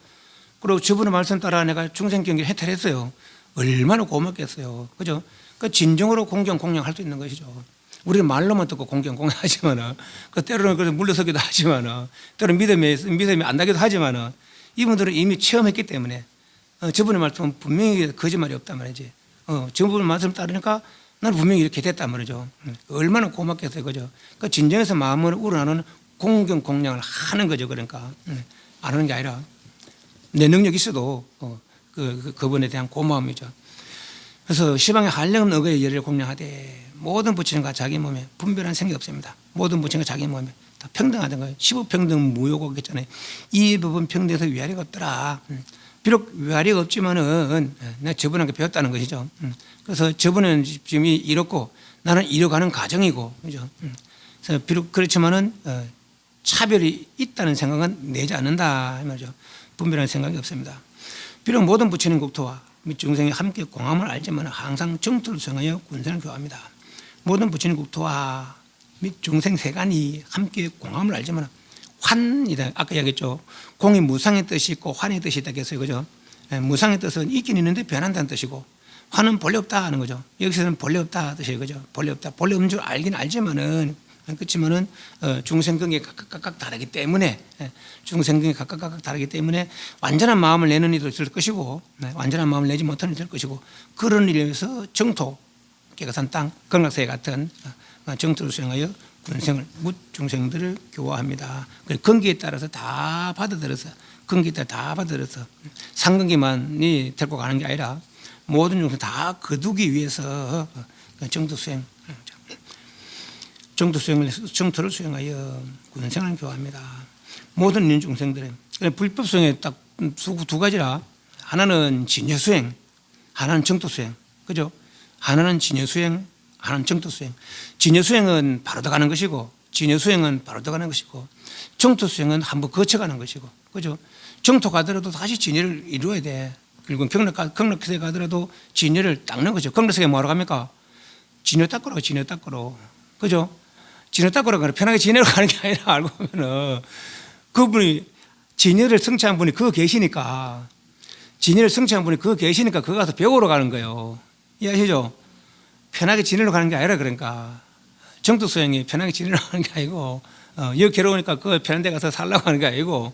그리고 저분의 말씀 따라 내가 중생 경기를 해탈했어요. 얼마나 고맙겠어요. 그죠? 그 진정으로 공경 공양할 수 있는 것이죠. 우리는 말로만 듣고 공경 공양하지만은 그 때로는 그래서 물러서기도 하지만은 때로는 믿음이 안 나기도 하지만은 이분들은 이미 체험했기 때문에 저분의 말씀은 분명히 거짓말이 없단 말이지. 저분의 말씀 따르니까 나는 분명히 이렇게 됐단 말이죠. 얼마나 고맙겠어요, 그죠? 그 진정해서 마음을 우러나는 공경 공양을 하는 거죠. 그러니까 안 하는 게 아니라 내 능력이 있어도 그분에 대한 고마움이죠. 그래서 시방의 한량은 억의 열애를 공양하되 모든 부처님과 자기 몸에 분별한 생이 없습니다. 모든 부처님과 자기 몸에 다 평등하던 거예요. 15평등 무효고 했잖아요. 이 부분 평등에서 위아래가 없더라. 비록 위아래가 없지만은 내가 저분한테 배웠다는 것이죠. 그래서 저분은 지금 이렇고 나는 이뤄가는 과정이고, 그죠? 그래서 비록 그렇지만은 차별이 있다는 생각은 내지 않는다 이 말이죠. 분별한 생각이 없습니다. 비록 모든 부처님 국토와 및 중생이 함께 공함을 알지만 항상 정토를 수행하여 군생을 교합니다. 모든 부처님 국토와 및 중생 세간이 함께 공함을 알지만 환이다. 아까 얘기했죠. 공이 무상의 뜻이 있고 환의 뜻이 있다고 했어요. 그죠? 무상의 뜻은 있긴 있는데 변한다는 뜻이고 환은 본래 없다 하는 거죠. 여기서는 본래 없다 뜻이에요. 그죠? 본래 없다. 본래 없는 줄 알긴 알지만은 그렇지만은 중생경이 각각 다르기 때문에 중생경이 각각 다르기 때문에 완전한 마음을 내는 이도 있을 것이고 완전한 마음을 내지 못하는 이도 있을 것이고 그런 일에 의해서 정토 깨끗한 땅 극락세계 같은 정토를 수행하여 군생을 묻 중생들을 교화합니다. 근기에 따라서 다 받아들여서 근기에 따라 다 받아들여서 상근기만이 데리고 가는 게 아니라 모든 중생 다 거두기 위해서 정토 수행 정토를 수행하여 군생을 교화합니다. 모든 인연 중생들은 불법 수행에 딱 두 가지라. 하나는 진여 수행, 하나는 정토 수행. 그죠? 하나는 진여 수행, 하나는 정토 수행. 진여 수행은 바로 들어가는 것이고, 진여 수행은 바로 들어가는 것이고, 정토 수행은 한번 거쳐가는 것이고, 그죠? 정토 가더라도 다시 진여를 이루어야 돼. 그리고 극락세계 가더라도 진여를 닦는 거죠. 극락세계 뭐하러 갑니까? 진여 닦으러, 진여 닦으러. 그죠? 진여 닦으러 가는 편하게 진여로 가는 게 아니라 알고 보면은 그분이 진여를 성취한 분이 그거 계시니까 진여를 성취한 분이 그거 계시니까 그거 가서 배우러 가는 거예요. 이해하시죠? 편하게 진여로 가는 게 아니라 그러니까 정토 수행이 편하게 진여로 가는 게 아니고 여기 괴로우니까 그 편한 데 가서 살라고 하는 게 아니고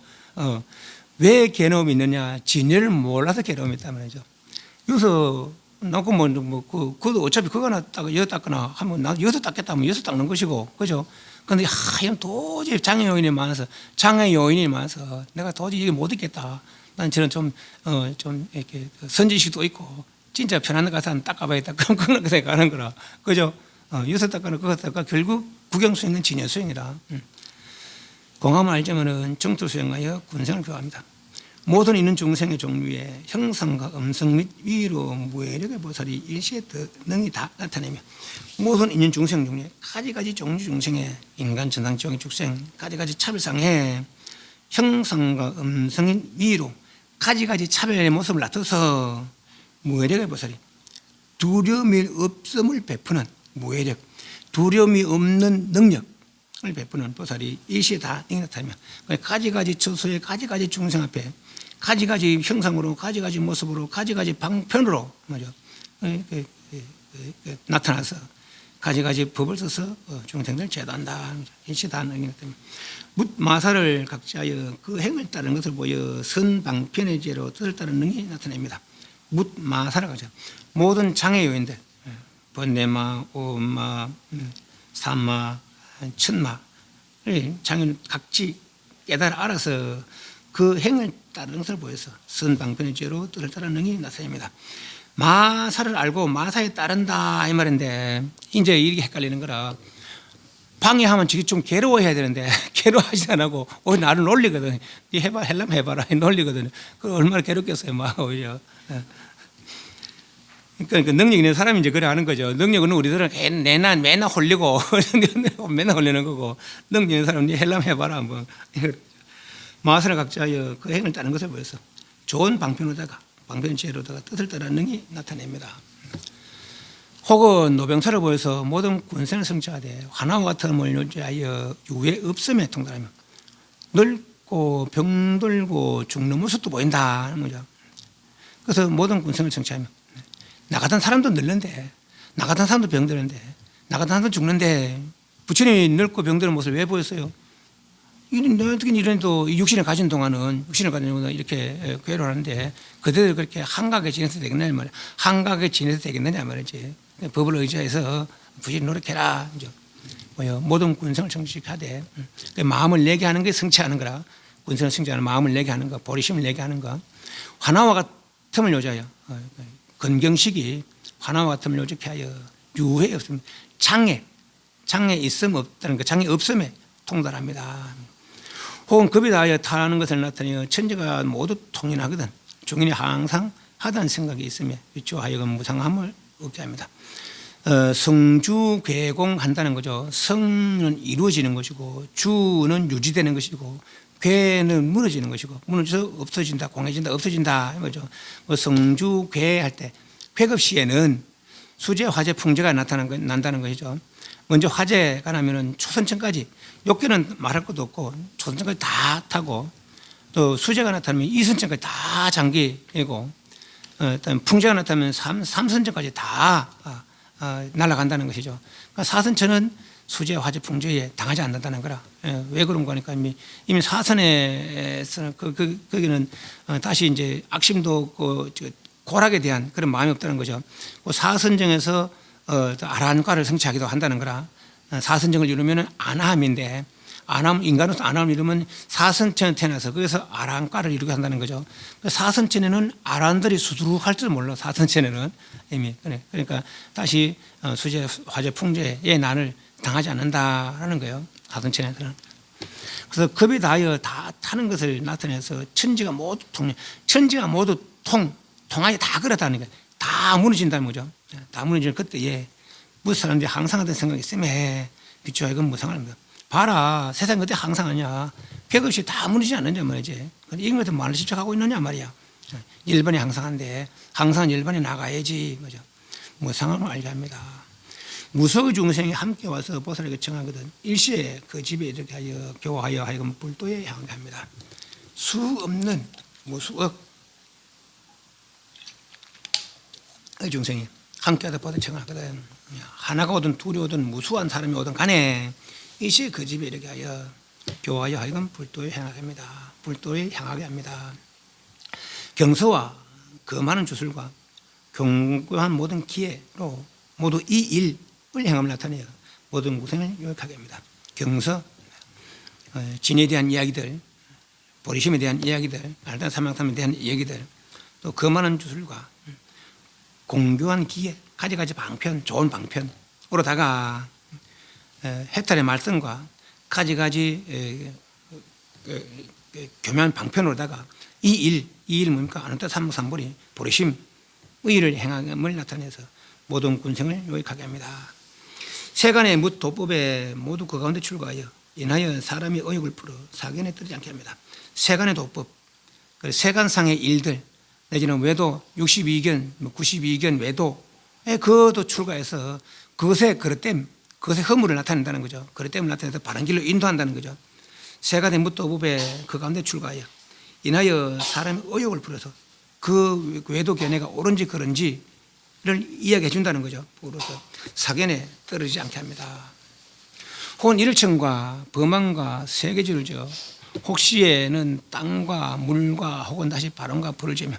왜 괴로움이 있느냐? 진여를 몰라서 괴로움이 있단 말이죠. 여기서 나고 그도 어차피 그거 하나 닦아 여기 닦거나 하면 나 여기서 닦겠다 하면 여기서 닦는 것이고, 그죠? 근데 이건 도저히 장애 요인이 많아서 내가 도저히 이게 못 있겠다. 난 저는 좀 이렇게 선지식도 있고 진짜 편한 데 가서 닦아봐야겠다. 그럼 그런 것에 가는 거라, 그죠? 여기서 닦거나 그거 닦아 결국 구경 수행은 진여 수행이라. 공함을 알자면은 정토 수행하여 군생을 교합니다. 모든 있는 중생의 종류에 형상과 음성 및 위로 무해력의 보살이 일시에 능히 다 나타내며 모든 있는 중생 종류에 가지가지 종류 중생의 인간, 전상, 지옥, 축생 가지가지 차별상에 형상과 음성인 위로 가지가지 차별의 모습을 나타서 무해력의 보살이 두려움이 없음을 베푸는 무해력, 두려움이 없는 능력을 베푸는 보살이 일시에 다 능히 나타내며 가지가지 처소의 가지가지 중생 앞에 가지가지 형상으로 가지가지 모습으로 가지가지 방편으로 말이죠. 나타나서 가지가지 법을 써서 중생들을 제도한다. 일치다하는 의미가 때문에 묻마사를 각자여 그 행을 따르는 것을 보여 선방편의 죄로 뜻을 따르는 능이 나타냅니다. 묻마사를 각자 모든 장애 요인들 번뇌마, 오마, 삼마, 천마 장애는 각지 깨달아 알아서 그 행을 따르는 것을 보여서 선방편의 죄로 뜻을 따르는 능이 나타냅니다. 마사를 알고 마사에 따른다 이 말인데 이제 이게 헷갈리는 거라. 방해하면 저게 좀 괴로워해야 되는데 괴로워하지 안 하고 오히려 나를 놀리거든. 네 해봐, 헬라면 해봐라 놀리거든. 그 얼마나 괴롭겠어요, 막 오히려. 그러니까 능력 있는 사람이 이제 그래 하는 거죠. 능력은 우리들은 맨날 홀리고 맨날 홀리는 거고, 능력 있는 사람은 네 헬라면 해봐라 한번. 마사를 각자여 그 행을 따르는 것을 보여서 좋은 방편으로다가 방편죄로다가 뜻을 따르는 능이 나타냅니다. 혹은 노병사를 보여서 모든 군생을 성취하되 화나와 같음을 요지하여 유해 없음에 통달하며 늙고 병들고 죽는 모습도 보인다 하는 거죠. 그래서 모든 군생을 성취하며 나 같은 사람도 늙는데, 나 같은 사람도 병드는데, 나 같은 사람도 죽는데 부처님이 늙고 병드는 모습을 왜 보였어요? 어떻게 이런도 육신을 가진 동안은 이렇게 괴로워하는데 그대로 그렇게 한가하게 지내서 되겠느냐 말이야. 한가하게 지내서 되겠느냐 말이지. 법을 의지해서 부지런히 노력해라. 모든 군생을 성취하되 마음을 내게 하는 게 성취하는 거라. 군생을 성취하는 마음을 내게 하는 거, 보리심을 내게 하는 거. 화나와 같음을 요지하여 건경식이 화나와 같음을 요지케 하여 유해 없음, 장애 있음 없다는 거, 장애 없음에 통달합니다. 혹은 급이 다하여 타하는 것을 나타내어 천지가 모두 통인하거든 종인이 항상 하다는 생각이 있으며 주하여금 무상함을 얻게 합니다. 성주 괴공한다는 거죠. 성은 이루어지는 것이고 주는 유지되는 것이고 괴는 무너지는 것이고 무너져서 없어진다, 공해진다, 없어진다 이거죠. 성주 괴할 때 괴급 시에는 수재, 화재, 풍재가 난다는 것이죠. 먼저 화재가 나면은 초선천까지, 욕계는 말할 것도 없고 초선천까지 다 타고, 또 수재가 나타나면 이선천까지 다 장기이고, 풍재가 나타나면 삼선천까지 다 날아간다는 것이죠. 그러니까 사선천은 수재, 화재, 풍재에 당하지 않는다는 거라. 왜 그런 거니까 이미 사선에서는 거기는 다시 이제 악심도 없고 고락에 대한 그런 마음이 없다는 거죠. 그 사선정에서 아라한과를 성취하기도 한다는 거라. 사선정을 이루면 아나함인데, 인간으로서 아나함을 이루면 사선천에 태어나서 거기서 아라한과를 이루게 한다는 거죠. 사선천에는 아라한들이 수두룩할 줄 몰라. 사선천에는 이미. 그러니까 다시 수재, 화재, 풍재의 난을 당하지 않는다라는 거예요. 사선천에서는. 그래서 급이 다하여 다 타는 것을 나타내서 천지가 모두 통하여 다 그렇다는 거예요. 다 무너진다는 거죠. 다 무너지는 그때에 무슨 사람들이 항상하던 생각이 있으면 그쵸, 이건 무상합니다. 봐라, 세상이 어디 항상하냐. 객없이 다 무너지지 않느냐 말이지. 이런 것들 말을 집착하고 있느냐 말이야. 일반이 항상한데 항상한 일반이 나가야지. 그죠? 무상함을 알게 합니다. 무속의 중생이 함께 와서 보살에게 청하거든 일시에 그 집에 이렇게 하여 교화하여 하여금 불도에 향하게 합니다. 수 없는 무수억 의 중생이 함께하다 보다 청하거든. 하나가 오든 둘이 오든 무수한 사람이 오든 간에 일시에 그 집에 이렇게 하여 교화하여 하여금 불도에 향하게 합니다. 불도에 향하게 합니다. 경서와 그 많은 주술과 견고한 모든 기회로 모두 이 일을 행함을 나타내어 모든 구생을 요약하게 합니다. 경서, 진에 대한 이야기들, 보리심에 대한 이야기들, 알단 사망탐에 대한 이야기들, 또 그 많은 주술과 공교한 기회, 가지가지 방편, 좋은 방편으로다가 해탈의 말씀과 가지가지 교묘한 방편으로다가 이 일 뭡니까? 아는따 삼무삼보리 보리심 의를 행함을 나타내서 모든 군생을 요익하게 합니다. 세간의 묻 도법에 모두 그 가운데 출가하여 인하여 사람이 의욕을 풀어 사견에 떨지 않게 합니다. 세간의 도법, 세간상의 일들 내지는 외도 62견, 92견 외도에 그것도 출가해서 그것의 그릇됨, 그것의 허물을 나타낸다는 거죠. 그릇됨을 나타내서 바른 길로 인도한다는 거죠. 세간의 묻도법에 그 가운데 출가하여 인하여 사람의 의욕을 풀어서 그 외도 견해가 옳은지 그른지 이야기해 준다는 거죠. 북으로서 사견에 떨어지지 않게 합니다. 혹은 일월천과 범왕과 세계주를 지어 혹시에는 땅과 물과 혹은 다시 바람과 불을 지으며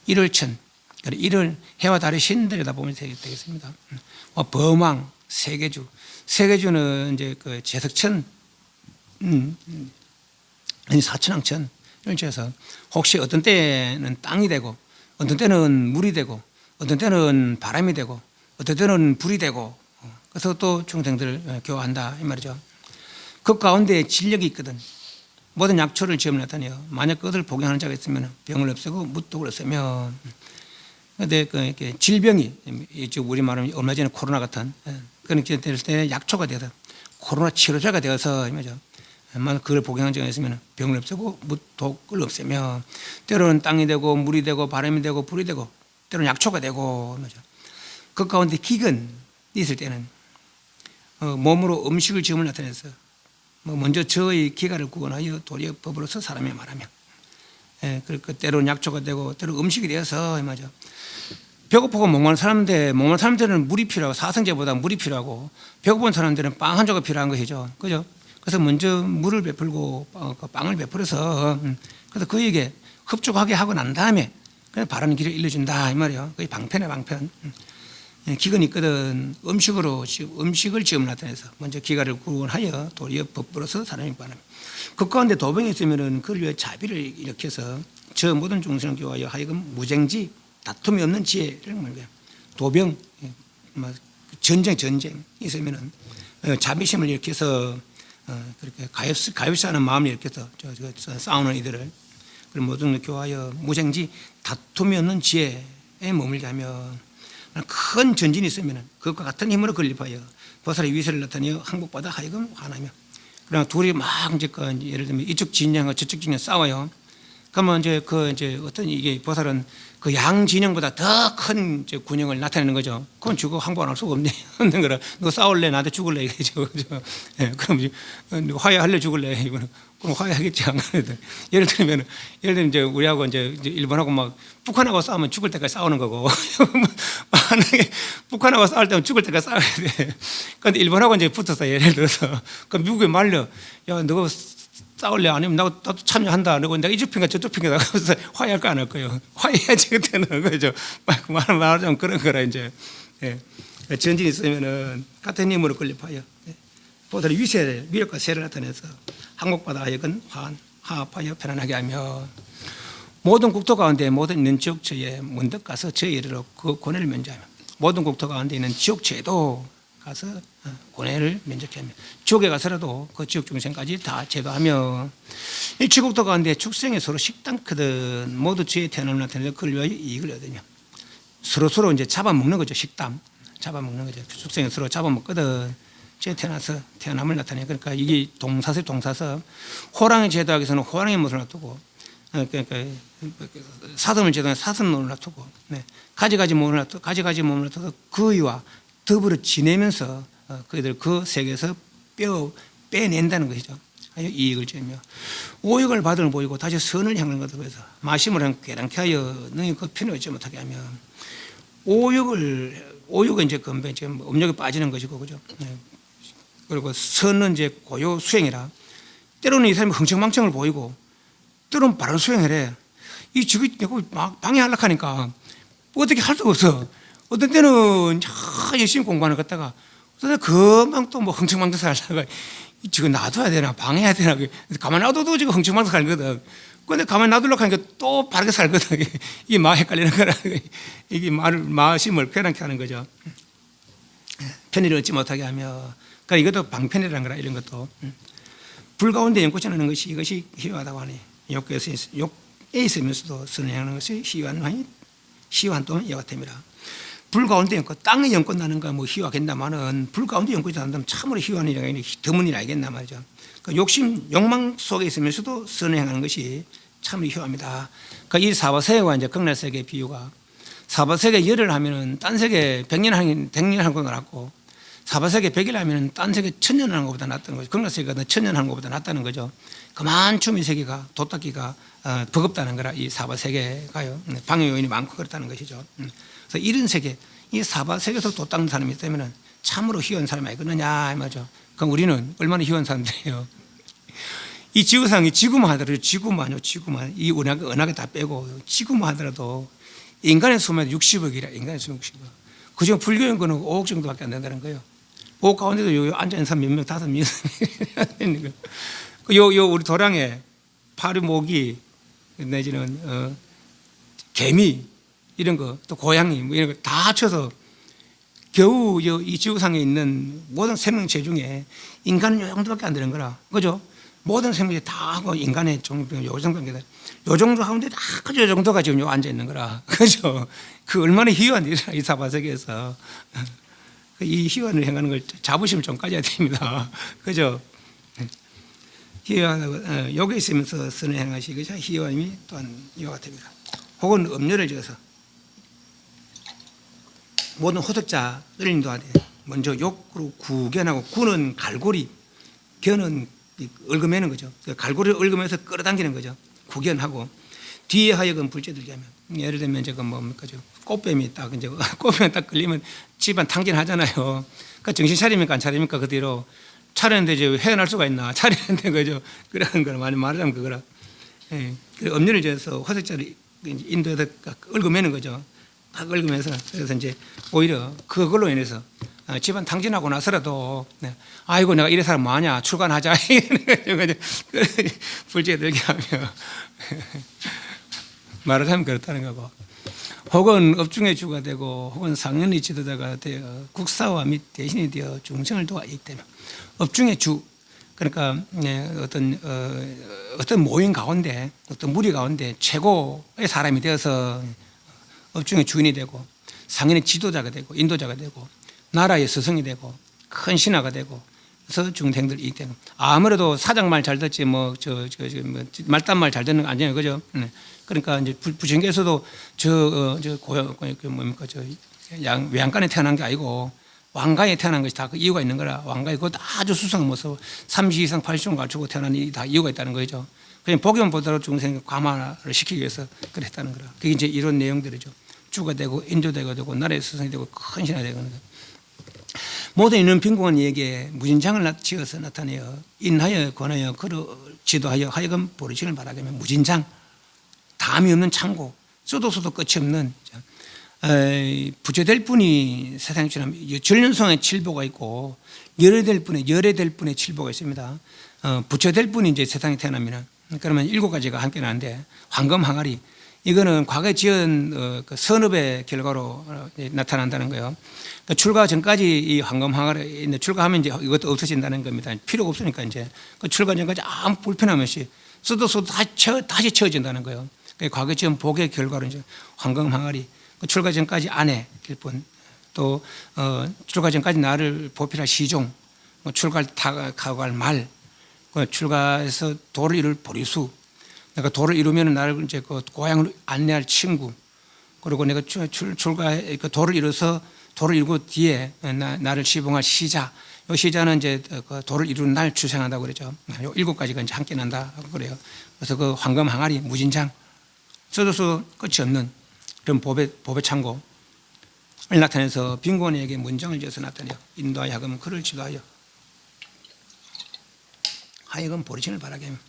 일월천, 일월 해와 달의 신들에다 보면 되겠습니다. 범왕, 세계주, 세계주는 이제 그 제석천, 사천왕천 이런 지어서 혹시 어떤 때는 땅이 되고 어떤 때는 물이 되고 어떤 때는 바람이 되고 어떤 때는 불이 되고 그래서 또 중생들을 교화한다 이 말이죠. 그 가운데 진력이 있거든. 모든 약초를 지으면 나타내요. 만약 그것을 복용하는 자가 있으면 병을 없애고 무독을 없애면. 그런데 그 질병이 우리 말하면 얼마 전에 코로나 같은 그런 게 될 때 약초가 되어서 코로나 치료제가 되어서 이 말이죠. 만약 그걸 복용하는 자가 있으면 병을 없애고 무독을 없애며 때로는 땅이 되고 물이 되고 바람이 되고 불이 되고 때로는 약초가 되고 말이죠. 그 가운데 기근이 있을 때는 몸으로 음식을 지음을 나타내서 먼저 저의 기가를 구원하여 도리어 법으로서 사람의 말하며 그 때로는 약초가 되고 때로는 음식이 되어서 맞아. 배고프고 목마른 사람들은 물이 필요하고 사성제보다 물이 필요하고 배고픈 사람들은 빵 한 조각 필요한 것이죠. 그죠? 그래서 먼저 물을 베풀고 빵을 베풀어서 그래서 그에게 흡족하게 하고 난 다음에 바른 길을 일러준다 이 말이에요. 그게 방편이야 방편. 기근이 있거든. 음식을 지음 나타내서 먼저 기가를 구원하여 도리어 법으로서 사람이 바랍니다. 그 가운데 도병이 있으면은 그를 위해 자비를 일으켜서 저 모든 중생을 교하여 하여금 무쟁지 다툼이 없는 지혜를 말해요. 도병 전쟁 있으면은 자비심을 일으켜서 그렇게 가엾하는 마음을 일으켜서 싸우는 이들을 그런 모든 교하여 무쟁지 다툼이 없는 지혜에 머물게 하면 큰 전진이 있으면 그것과 같은 힘으로 건립하여 보살의 위세를 나타내어 항복받아 하여금 화나며 그러나 둘이 막 이제 예를 들면 이쪽 진영과 저쪽 진영 싸워요. 그러면 이제 어떤 이게 보살은 그 양 진영보다 더 큰 군영을 나타내는 거죠. 그건 죽어 항복할 수가 없는 거라. 너 싸울래 나한테 죽을래 이거죠. 그럼 화해할래 죽을래 이거는 그럼 화해하겠지 안 그래도 예를 들면 이제 우리하고 이제 일본하고 막 북한하고 싸우면 죽을 때까지 싸우는 거고 만약에 북한하고 싸울 때면 죽을 때까지 싸워야 돼. 그런데 일본하고 이제 붙어서 예를 들어서 그 미국에 말려 야 너가 싸울래 아니면 나도 참여한다. 그리고 내가 이쪽 편가 저쪽 편가 나가서 화해할 거 안 할 거예요. 화해해야지 그때는 그죠. 말하자면 그런 거라 이제 전진이 있으면은 같은 힘으로 건립하여 보살의 위력과 세를 나타내서 항복받아 하여금 화합하여 편안하게 하며 모든 국토 가운데 모든 있는 지옥처에 문득 가서 저에 이르러 그 고뇌를 면제하며 모든 국토 가운데 있는 지옥처에도 가서 고뇌를 면제케 하며 지옥에 가서라도 그 지옥 중생까지 다 제도하며 이 지국토 가운데 축생이 서로 식당크든 모두 지혜의 태어남을 나타내서 그를 위하여 이익을 얻으며 서로 이제 잡아먹는 거죠. 식담 잡아먹는 거죠. 축생이 서로 잡아먹거든 제 태어남을 나타내. 그러니까 이게 동사서 호랑이 제도하기 위해서는 호랑이 모습을 놔두고 그러니까 사슴을 제도하면 사슴 몸을 놔두고 가지가지 몸을 놔두고 그이와 더불어 지내면서 그들 그 세계에서 빼낸다는 것이죠. 이익을 주며 오역을 받을 보이고 다시 선을 향하는 것을 보여서 마심을 한 괴랑케 하여 너희 그 편을 얻지 못하게 하며 오역은 이제 금방 음욕에 빠지는 것이고 그죠. 그리고 선은 이제 고요 수행이라 때로는 이 사람이 흥청망청을 보이고 때로는 바른 수행을 해. 이 지금 막 방해하려고 하니까 어떻게 할 수가 없어. 어떤 때는 열심히 공부하는 것 같다가 어떤 때는 금방 또 뭐 흥청망청 살다가 지금 놔둬야 되나 방해해야 되나 가만히 놔둬도 지금 흥청망청 살거든. 그런데 가만히 놔두려고 하니까 또 바르게 살거든. 이게 막 헷갈리는 거라. 이게 마심을 편하게 하는 거죠. 편의를 얻지 못하게 하며 그러니까 이것도 방편이라는 거라. 이런 것도 불 가운데 연꽃이 나는 것이 이것이 희화하다고 하니 욕에 있으면서도 선을 향하는 것이 희화한 또는 여같음이라. 불 가운데 연꽃, 땅에 연꽃 나는 거 뭐 희화하겠나마는 불 가운데 연꽃이 난다면 참으로 희화한 일이 드문이 알겠나 말이죠. 그러니까 욕망 속에 있으면서도 선을 향하는 것이 참으로 희화합니다. 그러니까 이 사바세계와 이제 극락세계 비유가 사바세계 열을 하면은 딴 세계 100년 하는 것보다 낫고 사바세계 100일 하면은 딴 세계 1000년 하는 것보다 낫다는 거죠. 극락세계가 1000년 하는 것보다 낫다는 거죠. 그만큼 이 세계가 도닦기가 버겁다는 거라 이 사바세계가요. 방해 요인이 많고 그렇다는 것이죠. 그래서 이런 세계, 이 사바세계에서 도 닦는 사람이 있다면 참으로 희한 사람이 아니겠느냐 말이죠. 그럼 우리는 얼마나 희한 사람들이에요. 이 지구상이 지구만 하더라도 지구만 이 은하계 다 빼고 지구만 하더라도 인간의 수명이 60억이라 인간의 수명 60억. 그중 불교인 거는 5억 정도밖에 안 된다는 거예요. 5억 가운데도 요 앉아 있는 사람 몇 명, 5명 있는 거예요. 요 우리 도량에 파리 모기 내지는 개미 이런 거 또 고양이 뭐 이런 거 다 합쳐서 겨우 이 지구상에 있는 모든 생명체 중에 인간은 요 정도밖에 안 되는 거라. 그죠? 모든 생명체 다 하고 인간의 종류 요 정도입니다. 요 정도 하는데 다 그저 요 정도가 지금 요 앉아 있는 거라. 그죠? 그 얼마나 희한한 일이라 이 사바세계에서 이 희한을 행하는 걸 자부심을 좀 가져야 됩니다. 그죠? 희한하고 여기 있으면서 선을 행하시 그 희한함이 또한 이와 같습니다. 혹은 음료를 지어서 모든 호석자를 인도하되 먼저 욕으로 구견하고 구는 갈고리, 견은 얽어매는 거죠. 갈고리를 얽으면서 끌어당기는 거죠. 구견하고 뒤에 하여금 불제들게 하면 예를 들면 제가 뭡니까 꽃뱀이 딱 이제 꽃뱀이 딱 걸리면 집안 탕진하잖아요. 그러니까 정신 차립니까 안 차립니까 그대로 차렸는데 이제 헤어날 수가 있나 차렸는데 그죠. 그런 걸 많이 말하자면 그거라. 예. 음료를 지어서 호석자를 인도해서 얽어매는 거죠. 딱 얽으면서 그래서 이제 오히려 그걸로 인해서 집안 탕진하고 나서라도 아이고 내가 이래 사람 뭐하냐 출간하자 이런 거죠. 불지에 들게 하며 말하자면 그렇다는 거고 혹은 업중의 주가 되고 혹은 상연의 지도자가 되어 국사와 및 대신이 되어 중생을 도와있기 때문에 업중의 주 그러니까 어떤 모임 가운데 어떤 무리 가운데 최고의 사람이 되어서 업중의 주인이 되고 상인의 지도자가 되고 인도자가 되고 나라의 스승이 되고 큰 신하가 되고 그래서 중생들 이익 되는 아무래도 사장 말 잘 듣지 뭐 말단 말 잘 듣는 거 아니에요 그죠? 그러니까 이제 부처님께서도 뭡니까 외양간에 태어난 게 아니고 왕가에 태어난 것이 다 그 이유가 있는 거라 왕가에 그것도 아주 수상한 모습 30 이상 80종 갖추고 태어난 이 다 이유가 있다는 거죠. 그냥 복용 보다로 중생 감화를 시키기 위해서 그랬다는 거라. 그게 이제 이런 내용들이죠. 주가 되고 인도되고 되고 나라의 스승이 되고 큰 신하가 되고 모든 이는 빈궁한 이에게 무진장을 지어서 나타내어 인하여 권하여 그를 지도하여 하여금 보리신을 바라게 하면 무진장 담이 없는 창고 써도 끝이 없는 부처될 분이 세상에 지나면 전륜성에 칠보가 있고 열애될 분의 칠보가 있습니다. 부처될 분이 이제 세상에 태어나면 그러면 7가지가 함께 나는데 황금 항아리 이거는 과거에 지은 그 선업의 결과로 나타난다는 거예요. 그러니까 출가 전까지 이 황금 항아리 출가하면 이제 이것도 없어진다는 겁니다. 필요가 없으니까 이제 그 출가 전까지 아무 불편함 없이 써도 다시 채워진다는 거예요. 그러니까 과거에 지은 복의 결과로 이제 황금 항아리 그 출가 전까지 아내 길뿐 또 출가 전까지 나를 보필할 시종 출가를 타갈 말 출가해서 도를 이룰 보리수 내가 도를 이루면 나를 이제 그 고향으로 안내할 친구 그리고 내가 출가해 그 도를 이뤄서 도를 이루고 뒤에 나를 시봉할 시자 이 시자는 이제 그 도를 이루는 날 출생한다고 그러죠. 요 7가지가 이제 함께 난다 그래요. 그래서 그 황금 항아리 무진장 써도 끝이 없는 그런 법의 창고를 나타내서 빈곤에게 문장을 지어서 나타내요. 인도하여 하여금 그를 지도하여 하여금 보리신을 바라게 합니다.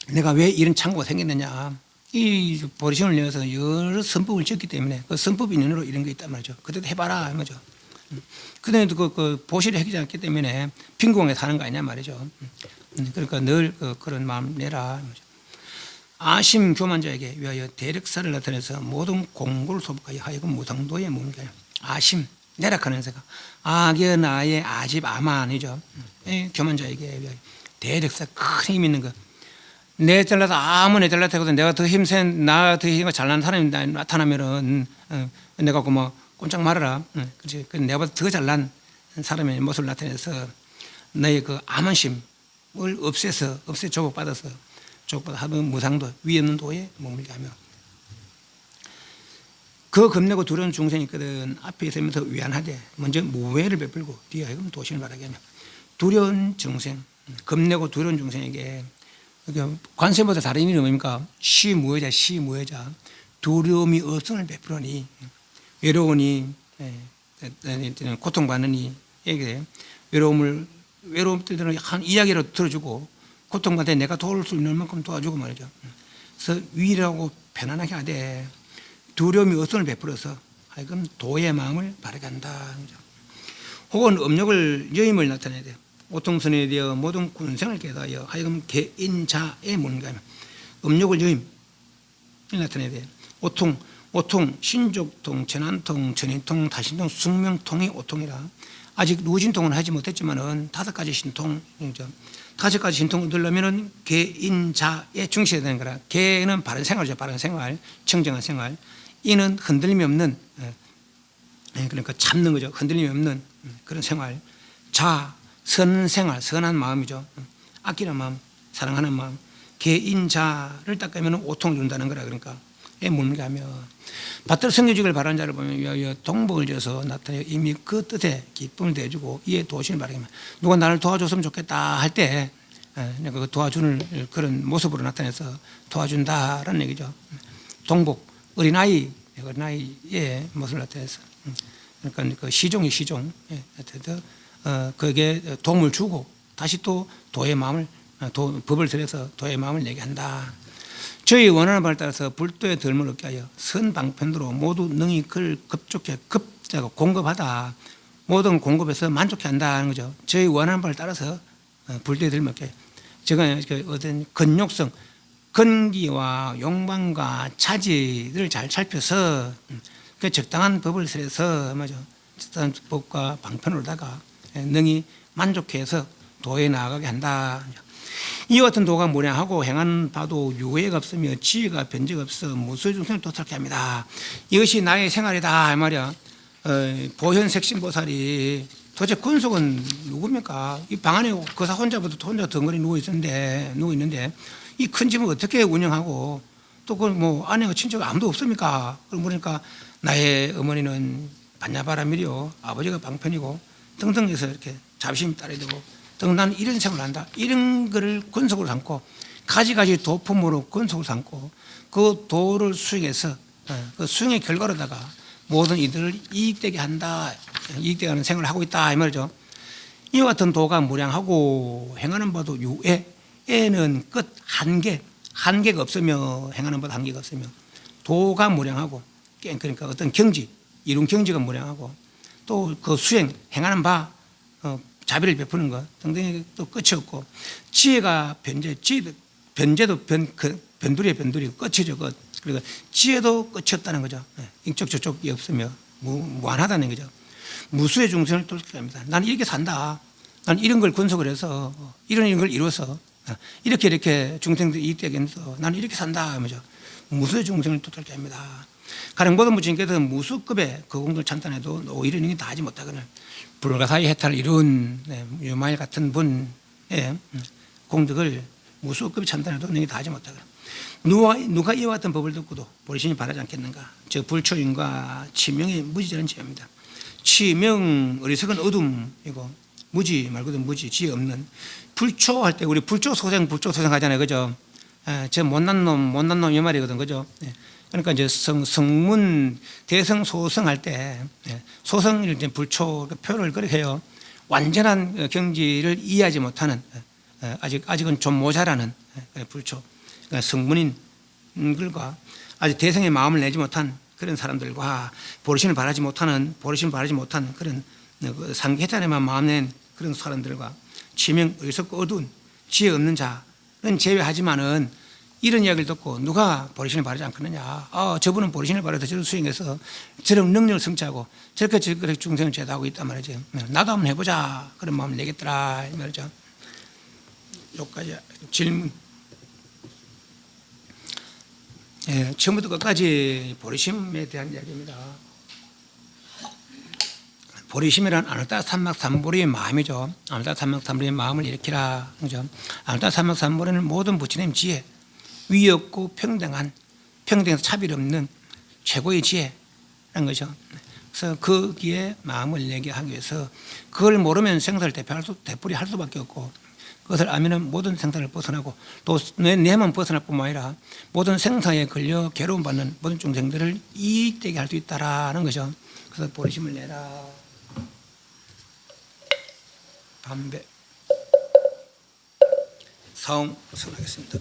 내가 왜 이런 창고가 생겼느냐 이 보리신을 내어서 여러 선법을 지었기 때문에 그 선법 인연으로 이런 게 있단 말이죠. 그때도 해봐라 하면죠. 그때도 그 보시를 하지 않기 때문에 빈곤에 사는 거 아니냐 말이죠. 그러니까 늘 그런 마음 내라. 아심 교만자에게 위하여 대력사를 나타내서 모든 공고를 소복하여 하여금 무상도에 머물게 하여 아심 내락하는 새가 악연아의 아집 아만이죠. 교만자에게 위하여 대력사 큰 힘 있는 거. 내 잘나서 아무 내 잘났다 해도 내가 더 힘센 나 더 힘이 잘난 사람이 나타나면은 내가 뭐 꼼짝 말아라. 그렇지. 내보다 더 잘난 사람의 모습을 나타내서 너의 그 암원심을 없애 조복받아서 하면 무상도 위 없는 도에 머물게 하며 그 겁내고 두려운 중생이 있거든 앞에 있으면서 위안하되 먼저 무외를 베풀고 뒤에 하여금 도신을 바라게 하며 두려운 중생 겁내고 두려운 중생에게 관세보다 다른 이름이 뭡니까? 시무여자 두려움이 없음을 베풀으니 외로우니 고통받느니 얘기해. 외로움 때는 한 이야기로 들어주고 고통받을 때 내가 도울 수 있는 만큼 도와주고 말이죠. 그래서 위로하고 편안하게 하되 두려움이 어선을 베풀어서 하여금 도의 마음을 바르게 한다. 혹은 음욕을 여임을 나타내야 돼요. 오통선에 대하여 모든 군생을 깨닫하여 하여금 개인자의 뭔가면 음욕을 여임을 나타내야 돼요. 오통, 신족통, 재난통, 전인통, 다신통, 숙명통이 오통이라. 아직 루진통은 하지 못했지만은 5가지 신통이죠. 5가지 신통을 얻으려면은 개인자에 충실해야 되는 거라. 개는 바른 생활이죠. 바른 생활, 청정한 생활. 이는 흔들림이 없는, 그러니까 참는 거죠. 흔들림이 없는 그런 생활. 자, 선생활, 선한 마음이죠. 아끼는 마음, 사랑하는 마음. 개인자를 닦으면 오통을 준다는 거라. 그러니까 뭔가 하면 받들어 섬겨주길 바라는 자를 보면 동복을 지어서 나타내 이미 그 뜻에 기쁨을 대주고 이에 도심을 바라게 하면 누가 나를 도와줬으면 좋겠다 할 때 그 도와주는 그런 모습으로 나타내서 도와준다라는 얘기죠. 동복, 어린아이의 모습을 나타내서 그러니까 그 시종이 시종 그게 도움을 주고 다시 또 도의 마음을 법을 들여서 도의 마음을 내게 한다. 저희 원하는 바를 따라서 불도의 덜을 얻게 하여 선방편으로 모두 능히 그를 급족해 급자가 공급하다. 모든 공급에서 만족해 한다는 거죠. 저희 원하는 바를 따라서 불도의 덜을 얻게. 제가 어떤 근욕성, 근기와 욕망과 차지를 잘 살펴서 그 적당한 법을 세서 적당한 법과 방편으로다가 능히 만족해서 도에 나아가게 한다. 이와 같은 도가 무량하고 행하는 바도 유해가 없으며 지혜가 변제가 없어 무수의 중생을 도착하게 합니다. 이것이 나의 생활이다 이 말이야. 보현색신보살이 도대체 군속은 누굽니까? 이 방 안에 거사 혼자 덩그리 누워 있는데 이 큰 집을 어떻게 운영하고 또 그 뭐 아내가 친척 아무도 없습니까? 그러니까 나의 어머니는 반야바라밀이요, 아버지가 방편이고 등등 해서 이렇게 자비심이 따라야 되고 나는 이런 생각을 한다. 이런 거를 권속으로 삼고 가지가지 도품으로 권속을 삼고 그 도를 수행해서 그 수행의 결과로다가 모든 이들을 이익되게 한다. 이익되게 하는 생활을 하고 있다 이 말이죠. 이와 같은 도가 무량하고 행하는 바도 유애에는 끝 한계가 없으며 행하는 바도 한계가 없으며 도가 무량하고 그러니까 어떤 경지 이룬 경지가 무량하고 또 그 수행 행하는 바 자비를 베푸는 것 등등이 또 끝이 없고 지혜가 변제도 변두리의 변두리 끝이죠. 그리고 지혜도 끝이 없다는 거죠. 이쪽 저쪽이 없으며 무한하다는 거죠. 무수의 중생을 돌게 합니다. 나는 이렇게 산다. 나는 이런 걸 분석을 해서 이런 걸 이루어서 이렇게 중생들이 이익되게 해서 나는 이렇게 산다 하면서 무수의 중생을 돌게 합니다. 가령 모든 부처님께서 무수급의 그 공덕을 찬탄해도 오히려 이런 다 하지 못하거늘 불가사의 해탈을 이룬 유마일 같은 분의 공덕을 무수급의 찬탄해도 능히 다 하지 못하거늘 누가 이와 같은 법을 듣고도 보리심이 바라지 않겠는가? 저 불초인과 치명의 무지자는 죄입니다. 치명 어리석은 어둠이고 무지 말고도 무지 지혜 없는 불초할 때 우리 불초소생 하잖아요, 그죠? 저 못난 놈 이 말이거든, 그죠? 그러니까 이제 성문 대성소성 할 때 소성을 이제 불초 표현을 그렇게 해요. 완전한 경지를 이해하지 못하는 아직은 좀 모자라는 불초. 그러니까 성문인 글과 아직 대성의 마음을 내지 못한 그런 사람들과 보리심을 바라지 못한 그런 상계해탈에만 마음 낸 그런 사람들과 치명 어리석고 어두운 지혜 없는 자는 제외하지만은 이런 이야기를 듣고 누가 보리심을 바라지 않겠느냐. 저분은 보리심을 바라서 저런 수행해서 저런 능력을 성취하고 저렇게 중생을 제도하고 있단 말이죠. 나도 한번 해보자 그런 마음을 내겠더라 이 말이죠. 여기까지 질문. 처음부터 끝까지 보리심에 대한 이야기입니다. 보리심이란 아늘따 삼막삼보리의 마음이죠. 아늘따 삼막삼보리의 마음을 일으키라. 그죠? 아늘따 삼막삼보리는 모든 부처님 지혜, 위 없고 평등해서 차별 없는 최고의 지혜라는 거죠. 그래서 거기에 마음을 내게 하기 위해서 그걸 모르면 생사를 되풀이 할 수밖에 없고 그것을 알면은 모든 생사를 벗어나고 또 내만 벗어날 뿐만 아니라 모든 생사에 걸려 괴로움받는 모든 중생들을 이익되게 할 수 있다라는 거죠. 그래서 보리심을 내라. 담배 사홍 선하겠습니다.